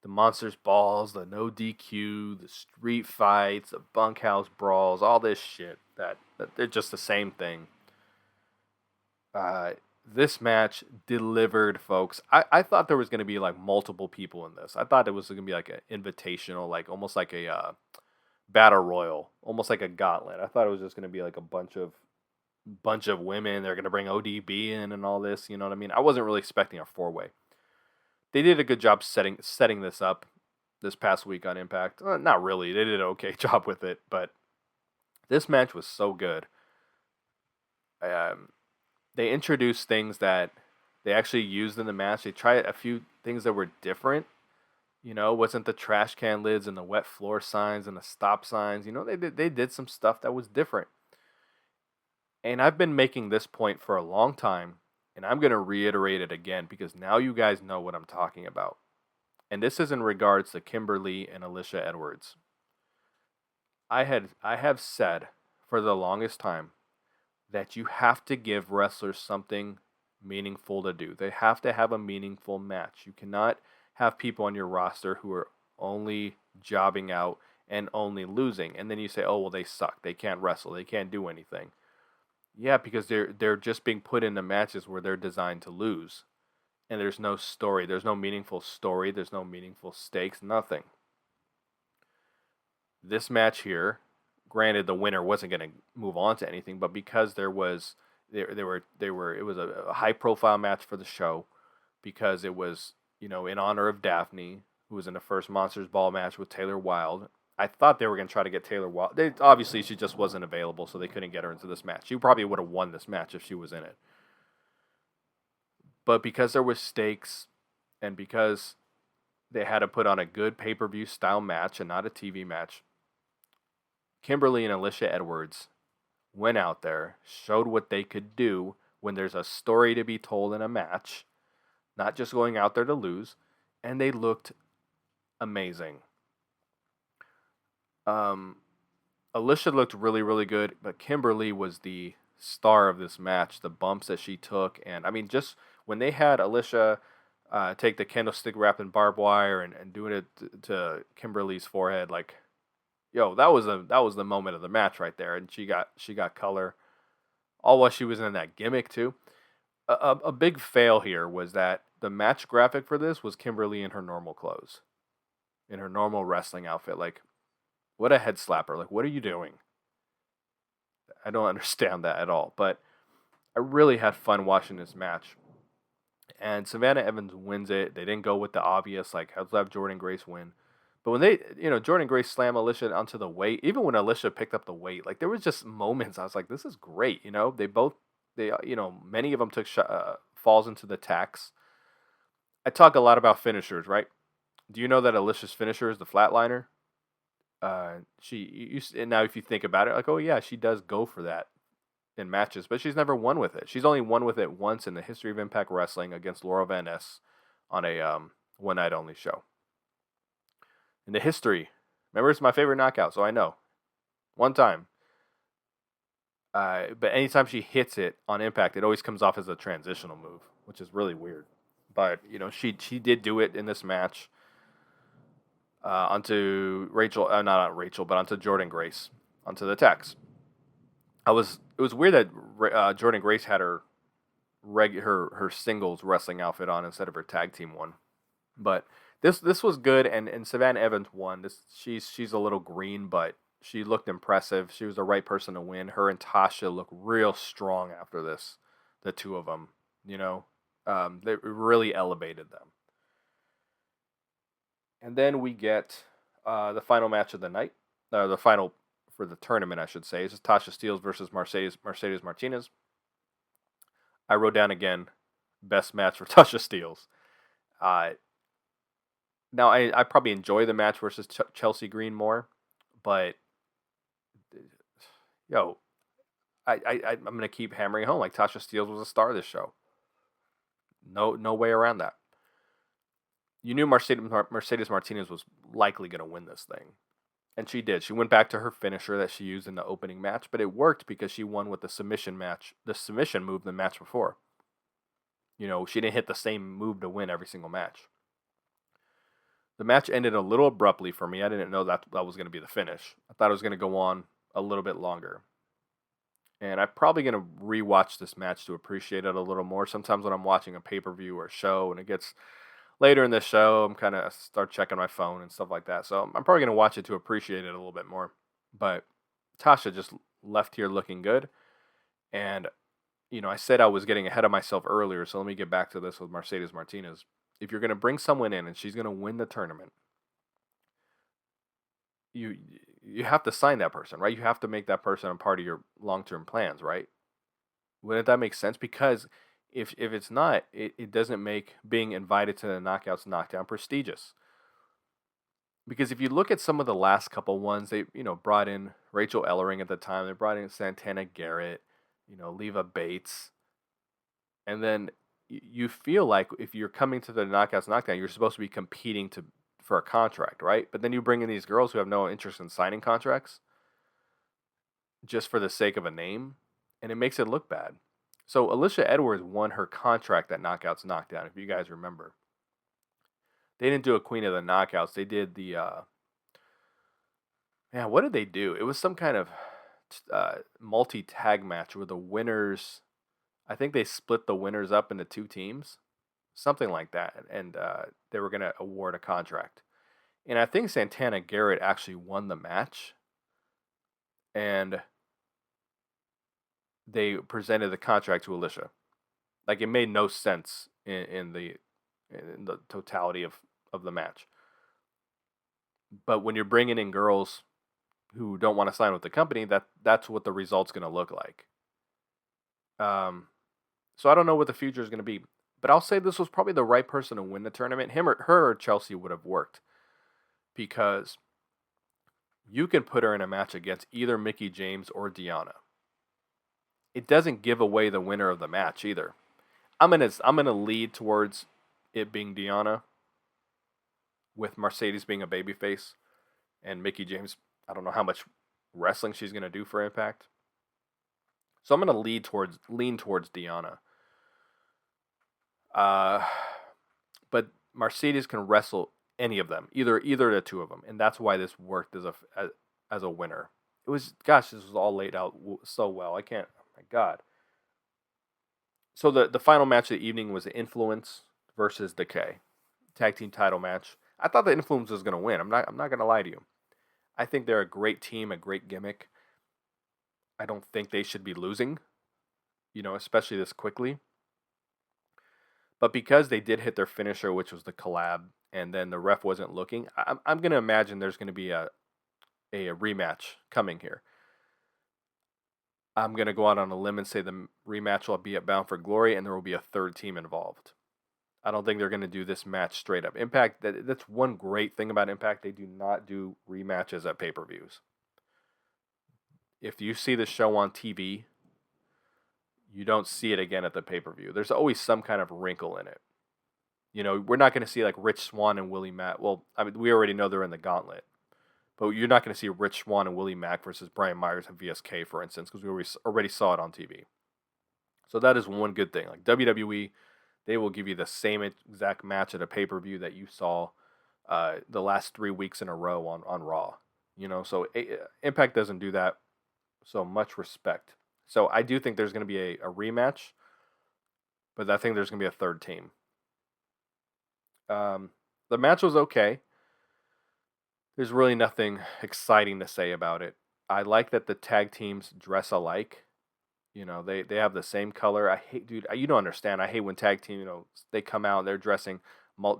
the Monsters Balls, the no DQ, the street fights, the bunkhouse brawls, all this shit that they're just the same thing. This match delivered, folks. I thought there was going to be like multiple people in this. I thought it was going to be like an invitational, like almost like a battle royal, almost like a gauntlet. I thought it was just going to be like a bunch of women. They're going to bring ODB in and all this. You know what I mean? I wasn't really expecting a 4-way. They did a good job setting this up this past week on Impact. Not really. They did an okay job with it, but this match was so good. They introduced things that they actually used in the match. They tried a few things that were different. You know, wasn't the trash can lids and the wet floor signs and the stop signs. You know, they did some stuff that was different. And I've been making this point for a long time, and I'm going to reiterate it again because now you guys know what I'm talking about. And this is in regards to Kimberly and Alicia Edwards. I have said for the longest time that you have to give wrestlers something meaningful to do. They have to have a meaningful match. You cannot have people on your roster who are only jobbing out and only losing. And then you say, oh, well, they suck. They can't wrestle. They can't do anything. Yeah, because they're just being put into matches where they're designed to lose. And there's no story. There's no meaningful story. There's no meaningful stakes. Nothing. This match here, granted the winner wasn't going to move on to anything, but because it was a high profile match for the show, because it was, you know, in honor of Daphne, who was in the first Monsters Ball match with Taylor Wilde. I thought they were going to try to get Taylor Wilde. Obviously, she just wasn't available, so they couldn't get her into this match. She probably would have won this match if she was in it. But because there was stakes, and because they had to put on a good pay-per-view style match and not a TV match, Kimberly and Alicia Edwards went out there, showed what they could do when there's a story to be told in a match, not just going out there to lose, and they looked amazing. Alicia looked really, really good, but Kimberly was the star of this match. The bumps that she took, and I mean, just when they had Alicia take the candlestick wrapped in barbed wire and doing it to Kimberly's forehead, like, yo, that was the moment of the match right there, and she got color, all while she was in that gimmick too. A big fail here was that the match graphic for this was Kimberly in her normal clothes, in her normal wrestling outfit. Like, what a head slapper! Like, what are you doing? I don't understand that at all. But I really had fun watching this match. And Savannah Evans wins it. They didn't go with the obvious, like, let's have Jordynne Grace win. But when Jordynne Grace slammed Alicia onto the weight, even when Alicia picked up the weight, like, there was just moments I was like, this is great. You know, many of them took falls into the tacks. I talk a lot about finishers, right? Do you know that Alicia's finisher is the flatliner? And now if you think about it, like, oh yeah, she does go for that in matches, but she's never won with it. She's only won with it once in the history of Impact Wrestling against Laura Van Ness on a one night only show. In the history, remember, it's my favorite knockout, so I know. One time. But anytime she hits it on Impact, it always comes off as a transitional move, which is really weird. But, you know, she did do it in this match. Onto Rachel, not Rachel, but onto Jordynne Grace, onto the text. It was weird that Jordynne Grace had her singles wrestling outfit on instead of her tag team one, but this was good, and Savannah Evans won. She's a little green, but she looked impressive. She was the right person to win. Her and Tasha looked real strong after this. The two of them, you know, they really elevated them. And then we get the final match of the night, the final for the tournament, I should say. This is Tasha Steelz versus Mercedes Martinez. I wrote down again, best match for Tasha Steelz. Now, I probably enjoy the match versus Chelsea Green more, but, yo, I'm going to keep hammering home. Like, Tasha Steelz was a star of this show. No way around that. You knew Mercedes Martinez was likely going to win this thing. And she did. She went back to her finisher that she used in the opening match, but it worked because she won with the submission move the match before. You know, she didn't hit the same move to win every single match. The match ended a little abruptly for me. I didn't know that was going to be the finish. I thought it was going to go on a little bit longer. And I'm probably going to rewatch this match to appreciate it a little more. Sometimes when I'm watching a pay-per-view or a show and it gets later in the show, I'm kind of start checking my phone and stuff like that. So I'm probably going to watch it to appreciate it a little bit more. But Tasha just left here looking good. And, I said I was getting ahead of myself earlier. So let me get back to this with Mercedes Martinez. If you're going to bring someone in and she's going to win the tournament, you you have to sign that person, right? You have to make that person a part of your long-term plans, right? Wouldn't that make sense? Because if it's not, it doesn't make being invited to the Knockouts Knockdown prestigious. Because if you look at some of the last couple ones, they brought in Rachel Ellering at the time. They brought in Santana Garrett, Leva Bates, and then you feel like if you're coming to the Knockouts Knockdown, you're supposed to be competing for a contract, right? But then you bring in these girls who have no interest in signing contracts just for the sake of a name, and it makes it look bad. So Alicia Edwards won her contract at Knockouts Knockdown, if you guys remember. They didn't do a Queen of the Knockouts. They did the man, what did they do? It was some kind of multi-tag match where the winners, I think they split the winners up into two teams, something like that, and they were going to award a contract. And I think Santana Garrett actually won the match, and they presented the contract to Alicia. Like, it made no sense in the totality of the match. But when you're bringing in girls who don't want to sign with the company, that's what the result's going to look like. So I don't know what the future is going to be, but I'll say this was probably the right person to win the tournament. Her or Chelsea would have worked, because you can put her in a match against either Mickie James or Deonna. It doesn't give away the winner of the match either. I'm gonna lead towards it being Deonna, with Mercedes being a babyface, and Mickie James, I don't know how much wrestling she's gonna do for Impact. So I'm gonna lean towards Deonna. But Mercedes can wrestle any of them, either of the two of them, and that's why this worked as a winner. It was, gosh, this was all laid out so well. I can't. Oh my God. So the final match of the evening was the Influence versus Decay, tag team title match. I thought the Influence was gonna win. I'm not gonna lie to you. I think they're a great team, a great gimmick. I don't think they should be losing, especially this quickly. But because they did hit their finisher, which was the collab, and then the ref wasn't looking, I'm going to imagine there's going to be a rematch coming here. I'm going to go out on a limb and say the rematch will be at Bound for Glory, and there will be a third team involved. I don't think they're going to do this match straight up. Impact, that's one great thing about Impact. They do not do rematches at pay-per-views. If you see the show on TV, you don't see it again at the pay-per-view. There's always some kind of wrinkle in it. We're not going to see like Rich Swann and Willie Mack. Well, I mean, we already know they're in the gauntlet. But you're not going to see Rich Swann and Willie Mack versus Brian Myers and VSK, for instance, because we already saw it on TV. So that is one good thing. Like WWE, they will give you the same exact match at a pay-per-view that you saw the last 3 weeks in a row on Raw. So Impact doesn't do that. So much respect. So I do think there's going to be a rematch, but I think there's going to be a third team. The match was okay. There's really nothing exciting to say about it. I like that the tag teams dress alike. They have the same color. I hate, dude, you don't understand. I hate when tag team, they come out, they're dressing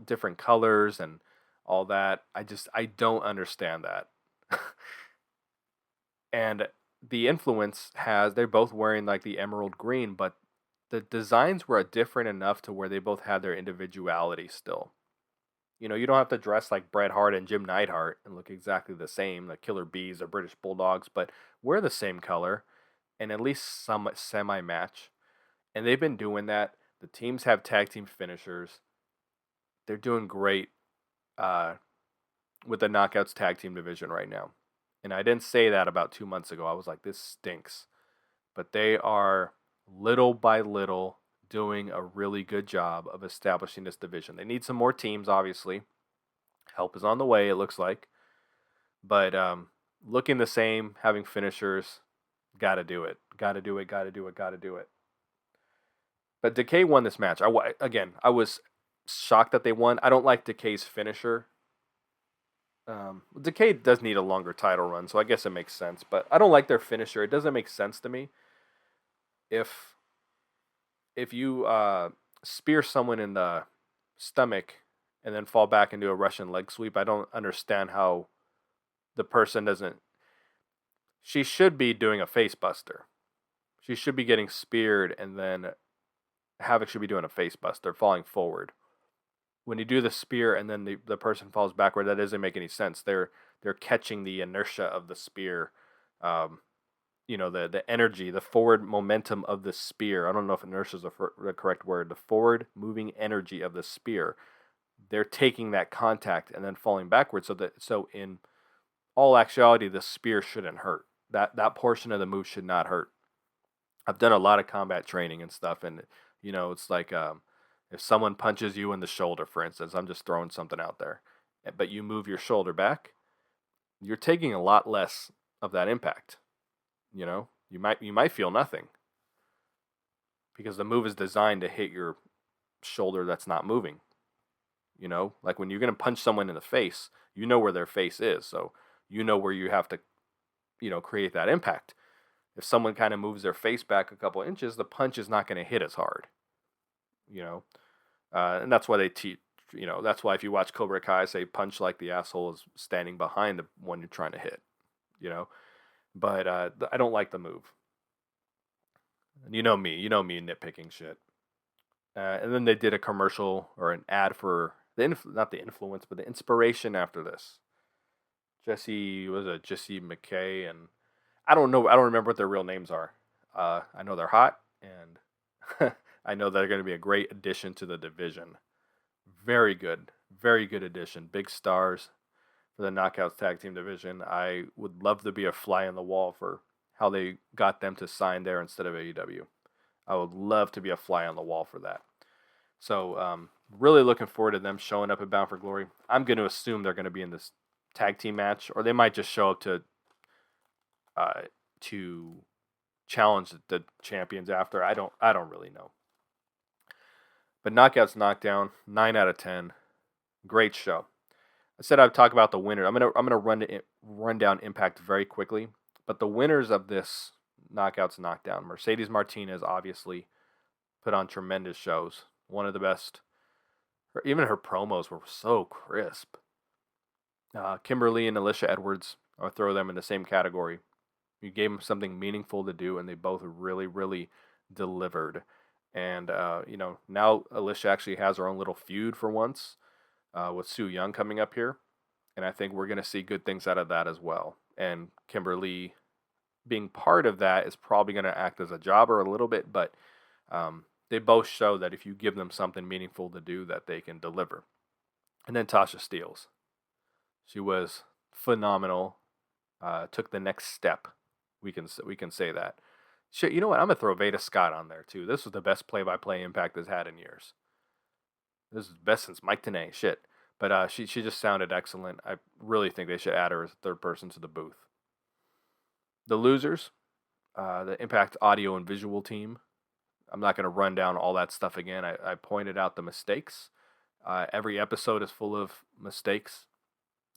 different colors and all that. I don't understand that. And the Influence they're both wearing like the emerald green, but the designs were different enough to where they both had their individuality still. You don't have to dress like Bret Hart and Jim Neidhart and look exactly the same, the Killer Bees or British Bulldogs, but wear the same color and at least some semi-match. And they've been doing that. The teams have tag team finishers. They're doing great with the Knockouts tag team division right now. And I didn't say that about 2 months ago. I was like, this stinks. But they are little by little doing a really good job of establishing this division. They need some more teams, obviously. Help is on the way, it looks like. But looking the same, having finishers, gotta do it. Gotta do it, gotta do it, gotta do it. But Decay won this match. Again, I was shocked that they won. I don't like Decay's finisher. Decay does need a longer title run, so I guess it makes sense. But I don't like their finisher. It doesn't make sense to me. If you spear someone in the stomach and then fall back into a Russian leg sweep, I don't understand how the person doesn't. She should be doing a face buster. She should be getting speared, and then Havoc should be doing a face buster, falling forward. When you do the spear and then the person falls backward, that doesn't make any sense. They're catching the inertia of the spear, the energy, the forward momentum of the spear. I don't know if inertia is the correct word. The forward moving energy of the spear. They're taking that contact and then falling backwards. So in all actuality, the spear shouldn't hurt. That portion of the move should not hurt. I've done a lot of combat training and stuff, and it's like if someone punches you in the shoulder, for instance, I'm just throwing something out there, but you move your shoulder back, you're taking a lot less of that impact. You might feel nothing because the move is designed to hit your shoulder that's not moving. Like when you're going to punch someone in the face, you know where their face is, so you know where you have to, create that impact. If someone kind of moves their face back a couple inches, the punch is not going to hit as hard. And that's why they teach. That's why if you watch Cobra Kai, say punch like the asshole is standing behind the one you're trying to hit. But I don't like the move. And you know me nitpicking shit. And then they did a commercial or an ad for not the influence, but the inspiration after this. Jesse McKay, and I don't remember what their real names are. I know they're hot, and I know they're going to be a great addition to the division. Very good addition. Big stars for the Knockouts Tag Team division. I would love to be a fly on the wall for how they got them to sign there instead of AEW. I would love to be a fly on the wall for that. So, really looking forward to them showing up at Bound for Glory. I'm going to assume they're going to be in this tag team match, or they might just show up to challenge the champions after. I don't really know. But Knockouts Knockdown, 9 out of 10. Great show. I said I'd talk about the winner. I'm gonna run down Impact very quickly. But the winners of this Knockouts Knockdown, Mercedes Martinez obviously put on tremendous shows. One of the best. Even her promos were so crisp. Kimberly and Alicia Edwards, I'll throw them in the same category. You gave them something meaningful to do, and they both really, really delivered. And, now Alicia actually has her own little feud for once with Su Yung coming up here. And I think we're going to see good things out of that as well. And Kimberly being part of that is probably going to act as a jobber a little bit, but they both show that if you give them something meaningful to do, that they can deliver. And then Tasha Steelz. She was phenomenal. Took the next step. We can say that. Shit, you know what? I'm gonna throw Veda Scott on there too. This was the best play-by-play Impact has had in years. This is best since Mike Tenay. Shit, but she just sounded excellent. I really think they should add her as a third person to the booth. The losers, the Impact audio and visual team. I'm not gonna run down all that stuff again. I pointed out the mistakes. Every episode is full of mistakes.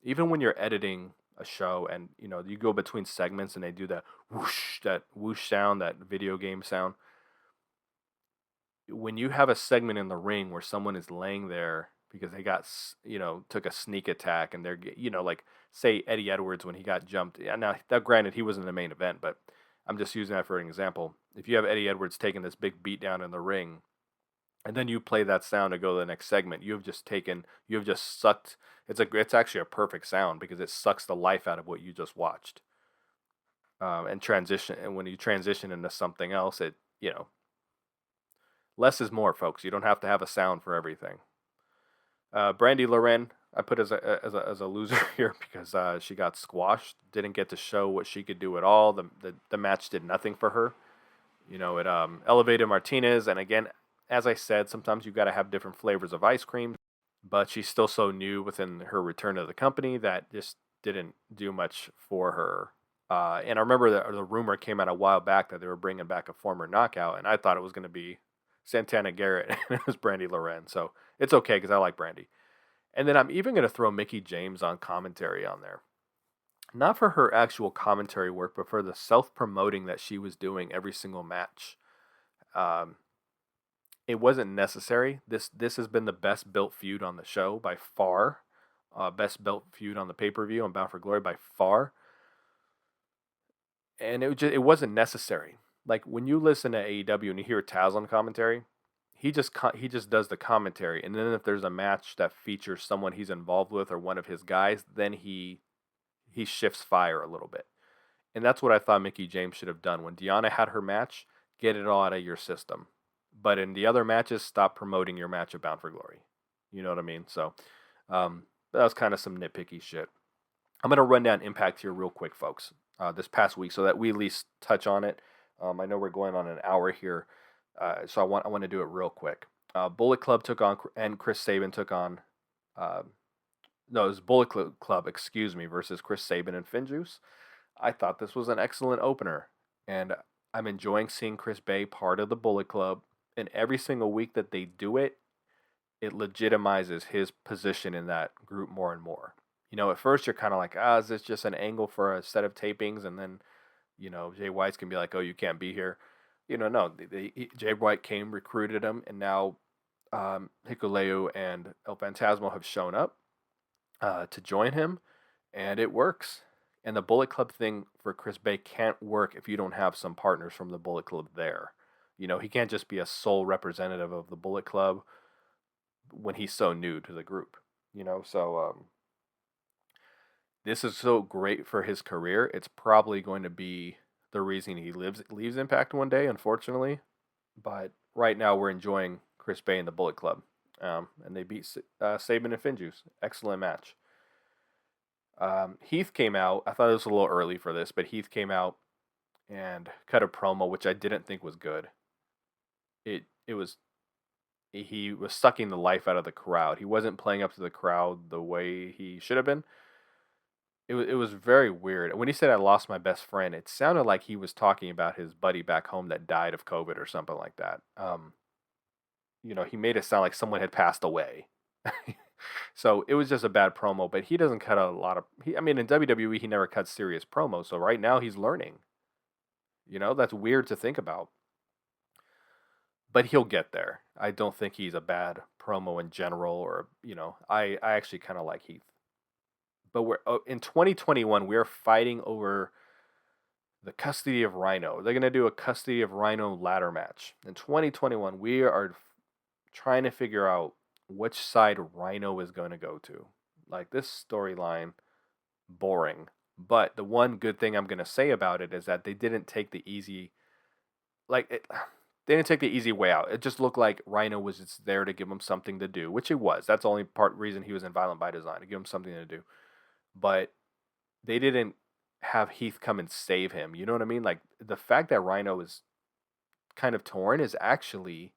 Even when you're editing a show and you go between segments and they do that whoosh sound, that video game sound. When you have a segment in the ring where someone is laying there because they got took a sneak attack and they're like say Eddie Edwards when he got jumped. Now granted he wasn't in the main event, but I'm just using that for an example. If you have Eddie Edwards taking this big beat down in the ring, and then you play that sound to go to the next segment, you have just sucked. It's actually a perfect sound because it sucks the life out of what you just watched. And when you transition into something else, less is more, folks. You don't have to have a sound for everything. Brandy Loren, I put as a loser here because she got squashed. Didn't get to show what she could do at all. The match did nothing for her. It elevated Martinez, and again, as I said, sometimes you've got to have different flavors of ice cream. but she's still so new within her return to the company that just didn't do much for her. And I remember the rumor came out a while back that they were bringing back a former knockout, and I thought it was going to be Santana Garrett, and it was Brandy Loren. So it's okay because I like Brandy. And then I'm even going to throw Mickey James on commentary on there. Not for her actual commentary work, but for the self promoting that she was doing every single match. Um, it wasn't necessary. This has been the best built feud on the show by far. Best built feud on the pay per view on Bound for Glory by far. And it wasn't necessary. Like when you listen to AEW and you hear Taz on commentary, he just does the commentary, and then if there's a match that features someone he's involved with or one of his guys, then he shifts fire a little bit. And that's what I thought Mickey James should have done. When Deonna had her match, get it all out of your system. But in the other matches, stop promoting your match of Bound for Glory. You know what I mean? So that was kind of some nitpicky shit. I'm going to run down Impact here real quick, folks, this past week so that we at least touch on it. I know we're going on an hour here, so I want to do it real quick. Bullet Club took on, and Chris Sabin took on, no, it was Bullet Club, excuse me, versus Chris Sabin and Finjuice. I thought this was an excellent opener, and I'm enjoying seeing Chris Bay part of the Bullet Club. And every single week that they do it, it legitimizes his position in that group more and more. You know, at first you're kind of like, is this just an angle for a set of tapings? And then, you know, Jay White's can be like, oh, you can't be here. You know, no, Jay White came, recruited him, and now Hikuleu and El Phantasmo have shown up to join him, and it works. And the Bullet Club thing for Chris Bay can't work if you don't have some partners from the Bullet Club there. You know, he can't just be a sole representative of the Bullet Club when he's so new to the group. You know, so this is so great for his career. It's probably going to be the reason he leaves Impact one day, unfortunately. But right now we're enjoying Chris Bay and the Bullet Club. And they beat Sabin and Finjuice. Excellent match. Heath came out. I thought it was a little early for this, but Heath came out and cut a promo, which I didn't think was good. He was sucking the life out of the crowd. He wasn't playing up to the crowd the way he should have been. It was very weird. When he said I lost my best friend, it sounded like he was talking about his buddy back home that died of COVID or something like that. You know, he made it sound like someone had passed away. So it was just a bad promo, but he doesn't cut a lot of... I mean, in WWE, he never cuts serious promos, so right now he's learning. You know, that's weird to think about. But he'll get there. I don't think he's a bad promo in general, or, you know, I actually kind of like Heath. But we're in 2021, we're fighting over the custody of Rhino. They're going to do a custody of Rhino ladder match. In 2021, we are trying to figure out which side Rhino is going to go to. Like, this storyline, boring. But the one good thing I'm going to say about it is that they didn't take the easy... They didn't take the easy way out. It just looked like Rhino was just there to give him something to do, which he was. That's the only reason he was in Violent by Design, to give him something to do. But they didn't have Heath come and save him. You know what I mean? Like, the fact that Rhino is kind of torn is actually...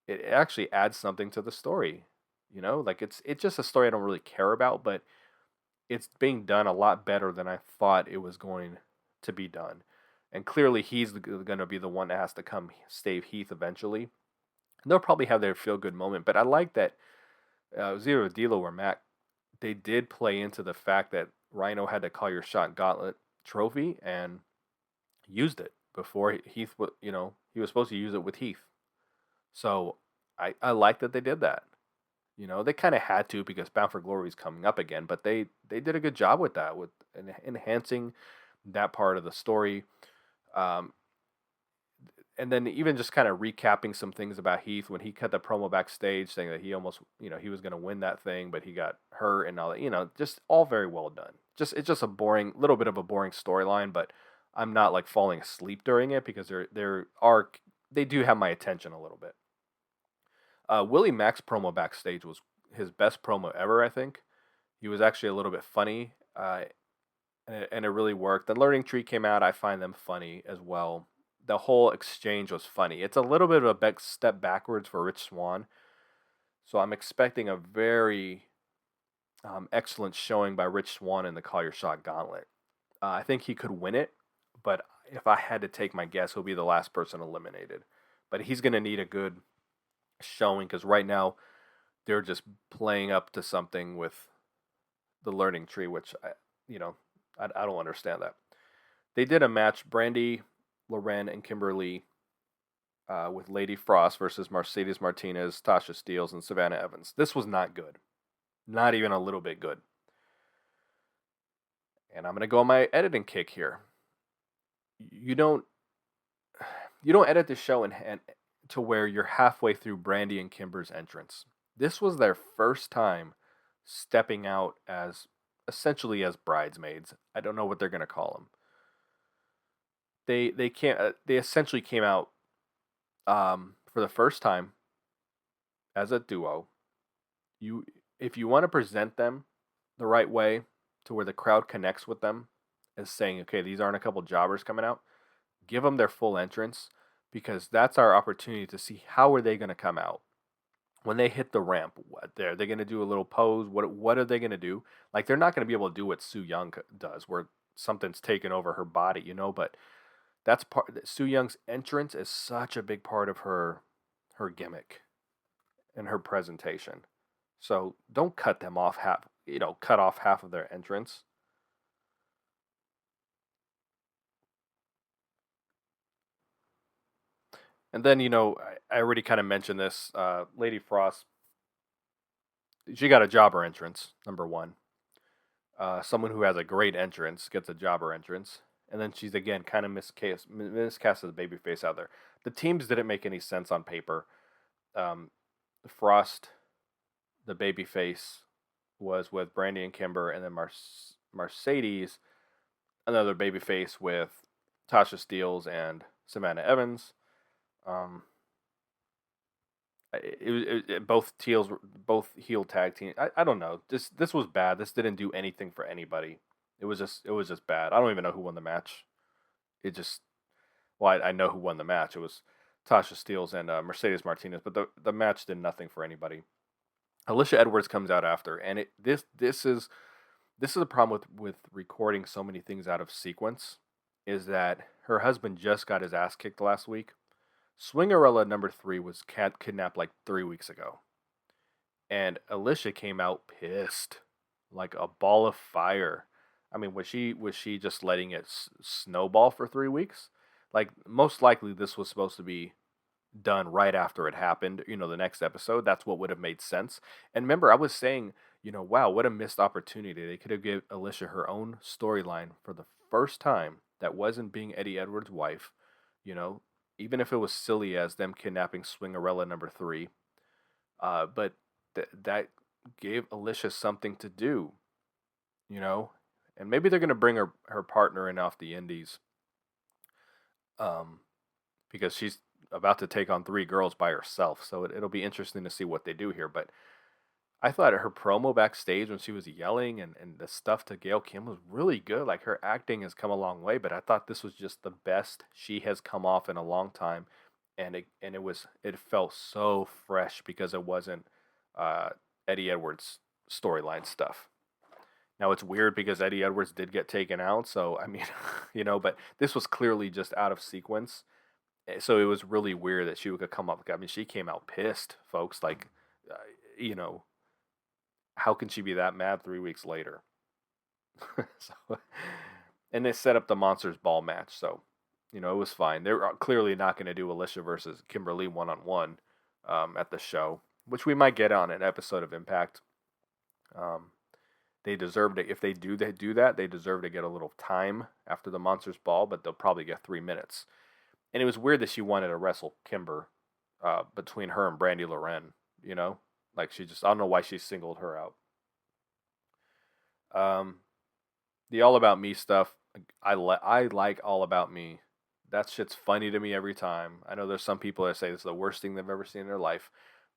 It actually adds something to the story. You know? Like, it's just a story I don't really care about, but it's being done a lot better than I thought it was going to be done. And clearly he's going to be the one that has to come save Heath eventually. And they'll probably have their feel-good moment. But I like that Zero Dilo or Mac, they did play into the fact that Rhino had to call your shot gauntlet trophy and used it before Heath, you know, he was supposed to use it with Heath. So I like that they did that. You know, they kind of had to because Bound for Glory is coming up again. But they did a good job with that, with enhancing that part of the story. And then even just kind of recapping some things about Heath when he cut the promo backstage saying that he almost, you know, he was going to win that thing, but he got hurt and all that, you know, just all very well done. It's just a little bit of a boring storyline, but I'm not like falling asleep during it because they do have my attention a little bit. Willie Mack's promo backstage was his best promo ever, I think. He was actually a little bit funny, and it really worked. The Learning Tree came out. I find them funny as well. The whole exchange was funny. It's a little bit of a step backwards for Rich Swann. So I'm expecting a very excellent showing by Rich Swann in the Call Your Shot Gauntlet. I think he could win it, but if I had to take my guess, he'll be the last person eliminated. But he's going to need a good showing because right now they're just playing up to something with the learning tree, which I don't understand that. They did a match, Brandy, Loren, and Kimberly, with Lady Frost versus Mercedes Martinez, Tasha Steelz, and Savannah Evans. This was not good, not even a little bit good. And I'm gonna go on my editing kick here. You don't edit the show and to where you're halfway through Brandy and Kimber's entrance. This was their first time stepping out as essentially as bridesmaids. I don't know what they're gonna call them. They essentially came out for the first time as a duo. If you want to present them the right way to where the crowd connects with them as saying, okay, these aren't a couple jobbers coming out, give them their full entrance because that's our opportunity to see how are they going to come out. When they hit the ramp, are they going to do a little pose? What are they going to do? Like, they're not going to be able to do what Su Yung does where something's taken over her body, but that's Su Young's entrance is such a big part of her gimmick and her presentation. So don't cut them off cut off half of their entrance. And then, I already kind of mentioned this. Lady Frost, she got a jobber entrance, number one. Someone who has a great entrance gets a jobber entrance. And then she's, again, kind of miscast as a babyface out there. The teams didn't make any sense on paper. Frost, the babyface, was with Brandy and Kimber, and then Mercedes, another babyface with Tasha Steelz and Savannah Evans. Both heel tag team. I don't know. This was bad. This didn't do anything for anybody. It was just bad. I don't even know who won the match. I know who won the match. It was Tasha Steelz and Mercedes Martinez, but the match did nothing for anybody. Alicia Edwards comes out after, and this is a problem with recording so many things out of sequence, is that her husband just got his ass kicked last week. Swingerella number 3 was kidnapped like 3 weeks ago, and Alicia came out pissed, like a ball of fire. I mean, was she just letting it snowball for 3 weeks? Like, most likely this was supposed to be done right after it happened, the next episode. That's what would have made sense. And remember, I was saying, wow, what a missed opportunity. They could have given Alicia her own storyline for the first time that wasn't being Eddie Edwards' wife, even if it was silly as them kidnapping Swingerella number 3. But that gave Alicia something to do, and maybe they're going to bring her partner in off the indies, because she's about to take on 3 girls by herself. So it'll be interesting to see what they do here. But I thought her promo backstage when she was yelling and the stuff to Gail Kim was really good. Like, her acting has come a long way, but I thought this was just the best she has come off in a long time. And it felt so fresh because it wasn't Eddie Edwards storyline stuff. Now, it's weird because Eddie Edwards did get taken out. So, I mean, but this was clearly just out of sequence. So it was really weird that she would come up. I mean, she came out pissed, folks. Like, how can she be that mad 3 weeks later? And they set up the Monsters Ball match. So, it was fine. They're clearly not going to do Alicia versus Kimberly one-on-one at the show, which we might get on an episode of Impact. They deserve to, if they do that, they deserve to get a little time after the Monsters Ball, but they'll probably get 3 minutes. And it was weird that she wanted to wrestle Kimber between her and Brandy Loren, Like, I don't know why she singled her out. The All About Me stuff, I like All About Me. That shit's funny to me every time. I know there's some people that say this is the worst thing they've ever seen in their life.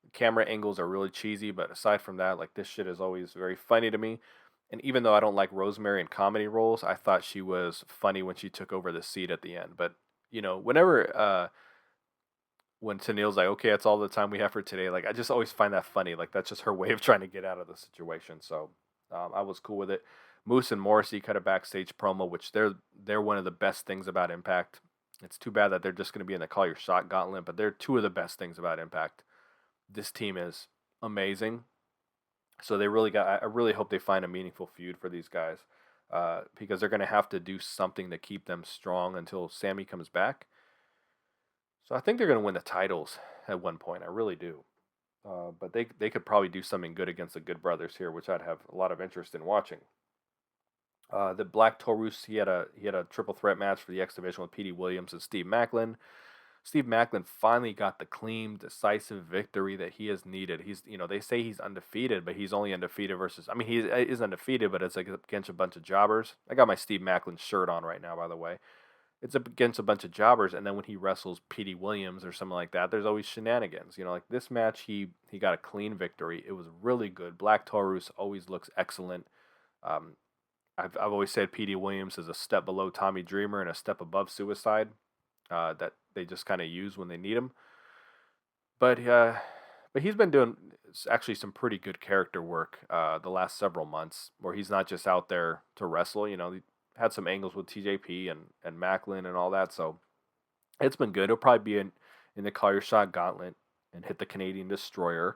The camera angles are really cheesy, but aside from that, like, this shit is always very funny to me. And even though I don't like Rosemary in comedy roles, I thought she was funny when she took over the seat at the end. But whenever when Tennille's like, okay, that's all the time we have for today. Like, I just always find that funny. Like, that's just her way of trying to get out of the situation. So, I was cool with it. Moose and Morrissey cut a backstage promo, which they're one of the best things about Impact. It's too bad that they're just going to be in the Call Your Shot gauntlet, but they're two of the best things about Impact. This team is amazing. So they really got. I really hope they find a meaningful feud for these guys, because they're going to have to do something to keep them strong until Sammy comes back. So I think they're going to win the titles at one point. I really do. But they could probably do something good against the Good Brothers here, which I'd have a lot of interest in watching. The Black Taurus, he had a triple threat match for the X Division with Petey Williams and Steve Macklin. Steve Macklin finally got the clean, decisive victory that he has needed. They say he's undefeated, but he's only undefeated versus. I mean, he is undefeated, but it's like against a bunch of jobbers. I got my Steve Macklin shirt on right now, by the way. It's against a bunch of jobbers, and then when he wrestles Petey Williams or something like that, there's always shenanigans. Like this match, he got a clean victory. It was really good. Black Taurus always looks excellent. Um, I've always said Petey Williams is a step below Tommy Dreamer and a step above Suicide. That they just kind of use when they need him. But he's been doing actually some pretty good character work the last several months, where he's not just out there to wrestle. He had some angles with TJP and Macklin and all that, so it's been good. He'll probably be in the Call Your Shot gauntlet and hit the Canadian Destroyer.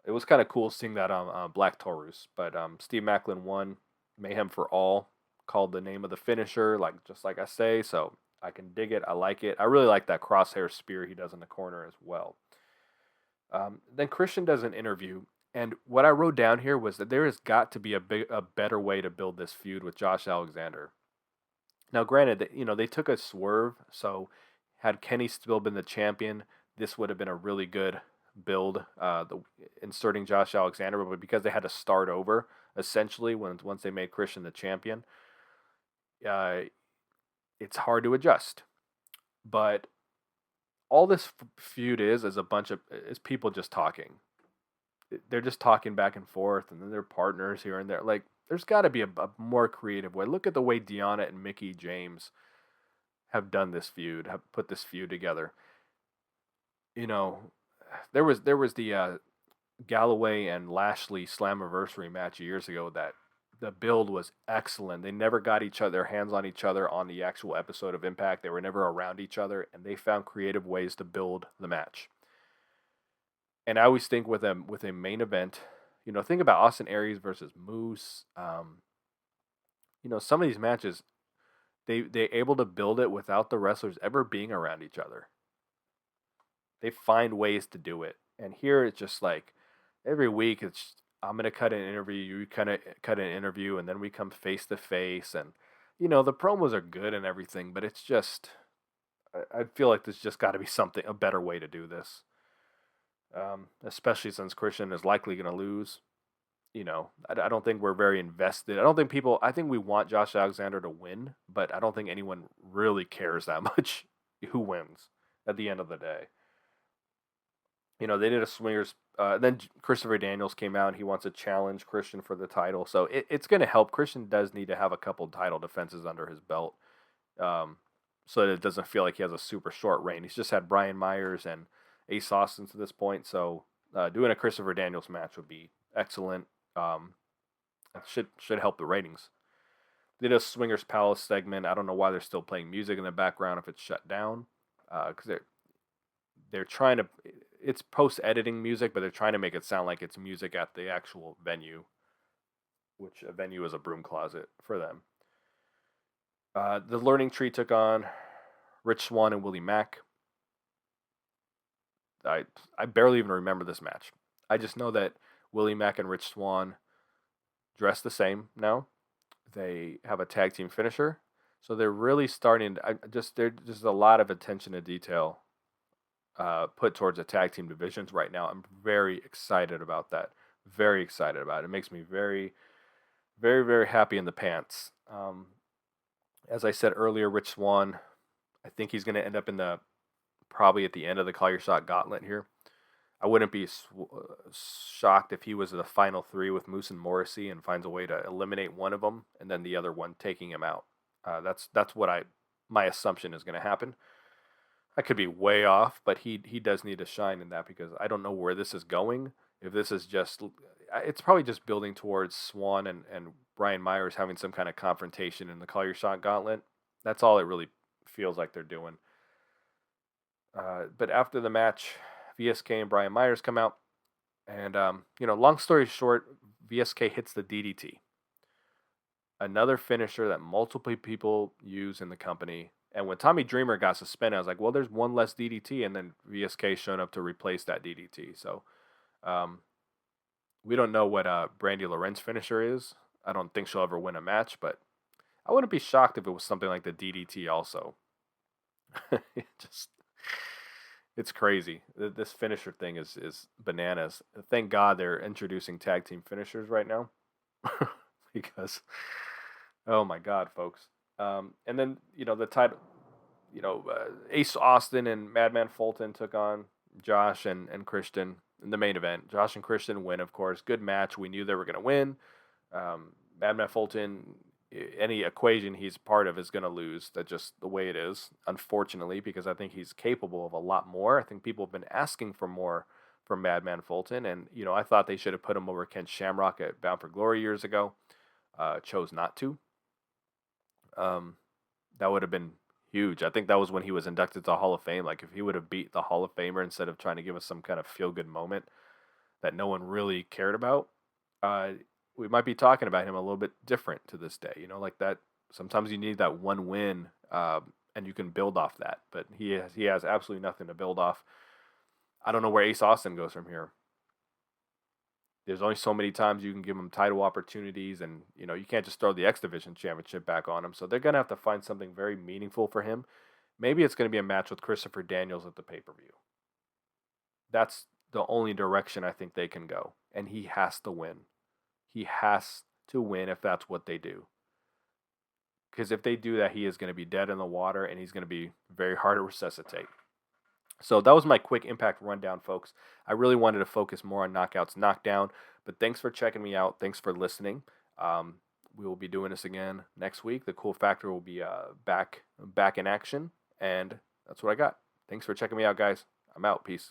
It was kind of cool seeing that on Black Taurus, but Steve Macklin won. Mayhem for All, called the name of the finisher, just like I say, so I can dig it. I like it. I really like that crosshair spear he does in the corner as well. Then Christian does an interview, and what I wrote down here was that there has got to be a better way to build this feud with Josh Alexander. Now, granted, they took a swerve, so had Kenny still been the champion, this would have been a really good build, inserting Josh Alexander, but because they had to start over, essentially, once they made Christian the champion, it's hard to adjust. But all this feud is people just talking. They're just talking back and forth, and then they're partners here and there. Like, there's got to be a more creative way. Look at the way Deonna and Mickie James have done this feud, have put this feud together. There was the Galloway and Lashley Slammiversary match years ago that the build was excellent. They never got their hands on each other on the actual episode of Impact. They were never around each other, and they found creative ways to build the match. And I always think with a main event, think about Austin Aries versus Moose. Some of these matches, they able to build it without the wrestlers ever being around each other. They find ways to do it. And here it's just like every week I'm gonna cut an interview, you kind of cut an interview, and then we come face to face, and the promos are good and everything, but it's just I feel like there's just got to be a better way to do this. Especially since Christian is likely going to lose. I don't think we're very invested. I think we want Josh Alexander to win, but I don't think anyone really cares that much who wins at the end of the day. They did a swingers. Then Christopher Daniels came out and he wants to challenge Christian for the title. So it's going to help. Christian does need to have a couple title defenses under his belt, so that it doesn't feel like he has a super short reign. He's just had Brian Myers and Ace Austin to this point, so doing a Christopher Daniels match would be excellent. It should help the ratings. They did a Swingers Palace segment. I don't know why they're still playing music in the background if it's shut down, because they're trying to. It's post-editing music, but they're trying to make it sound like it's music at the actual venue, which a venue is a broom closet for them. The Learning Tree took on Rich Swann and Willie Mack. I barely even remember this match. I just know that Willie Mack and Rich Swann dress the same now. They have a tag team finisher, so they're really starting. There's just a lot of attention to detail put towards the tag team divisions right now. I'm very excited about that. Very excited about it. It makes me very, very, very happy in the pants. As I said earlier, Rich Swann, I think he's going to end up probably at the end of the Call Your Shot gauntlet here. I wouldn't be shocked if he was the final three with Moose and Morrissey and finds a way to eliminate one of them and then the other one taking him out. That's what my assumption is going to happen. I could be way off, but he does need to shine in that because I don't know where this is going. If this is just, it's probably just building towards Swan and Brian Myers having some kind of confrontation in the Call Your Shot Gauntlet. That's all it really feels like they're doing. But after the match, VSK and Brian Myers come out, and long story short, VSK hits the DDT, another finisher that multiple people use in the company. And when Tommy Dreamer got suspended, I was like, well, there's one less DDT, and then VSK showing up to replace that DDT. So we don't know what Brandy Lorenz's finisher is. I don't think she'll ever win a match, but I wouldn't be shocked if it was something like the DDT also. It's crazy. This finisher thing is bananas. Thank God they're introducing tag team finishers right now. Because, oh my God, folks. And then, the title, Ace Austin and Madman Fulton took on Josh and Christian in the main event. Josh and Christian win, of course. Good match. We knew they were going to win. Madman Fulton, any equation he's part of is going to lose. That's just the way it is, unfortunately, because I think he's capable of a lot more. I think people have been asking for more from Madman Fulton, and I thought they should have put him over Ken Shamrock at Bound for Glory years ago. Chose not to. That would have been huge. I think that was when he was inducted to the Hall of Fame. Like, if he would have beat the Hall of Famer instead of trying to give us some kind of feel-good moment that no one really cared about, we might be talking about him a little bit different to this day. Like that. Sometimes you need that one win, and you can build off that. But he has absolutely nothing to build off. I don't know where Ace Austin goes from here. There's only so many times you can give him title opportunities, and you can't just throw the X Division Championship back on him. So they're gonna have to find something very meaningful for him. Maybe it's gonna be a match with Christopher Daniels at the pay-per-view. That's the only direction I think they can go, and he has to win. He has to win if that's what they do. Because if they do that, he is going to be dead in the water, and he's going to be very hard to resuscitate. So that was my quick Impact rundown, folks. I really wanted to focus more on Knockouts Knockdown, but thanks for checking me out. Thanks for listening. We will be doing this again next week. The Cool Factor will be back in action, and that's what I got. Thanks for checking me out, guys. I'm out. Peace.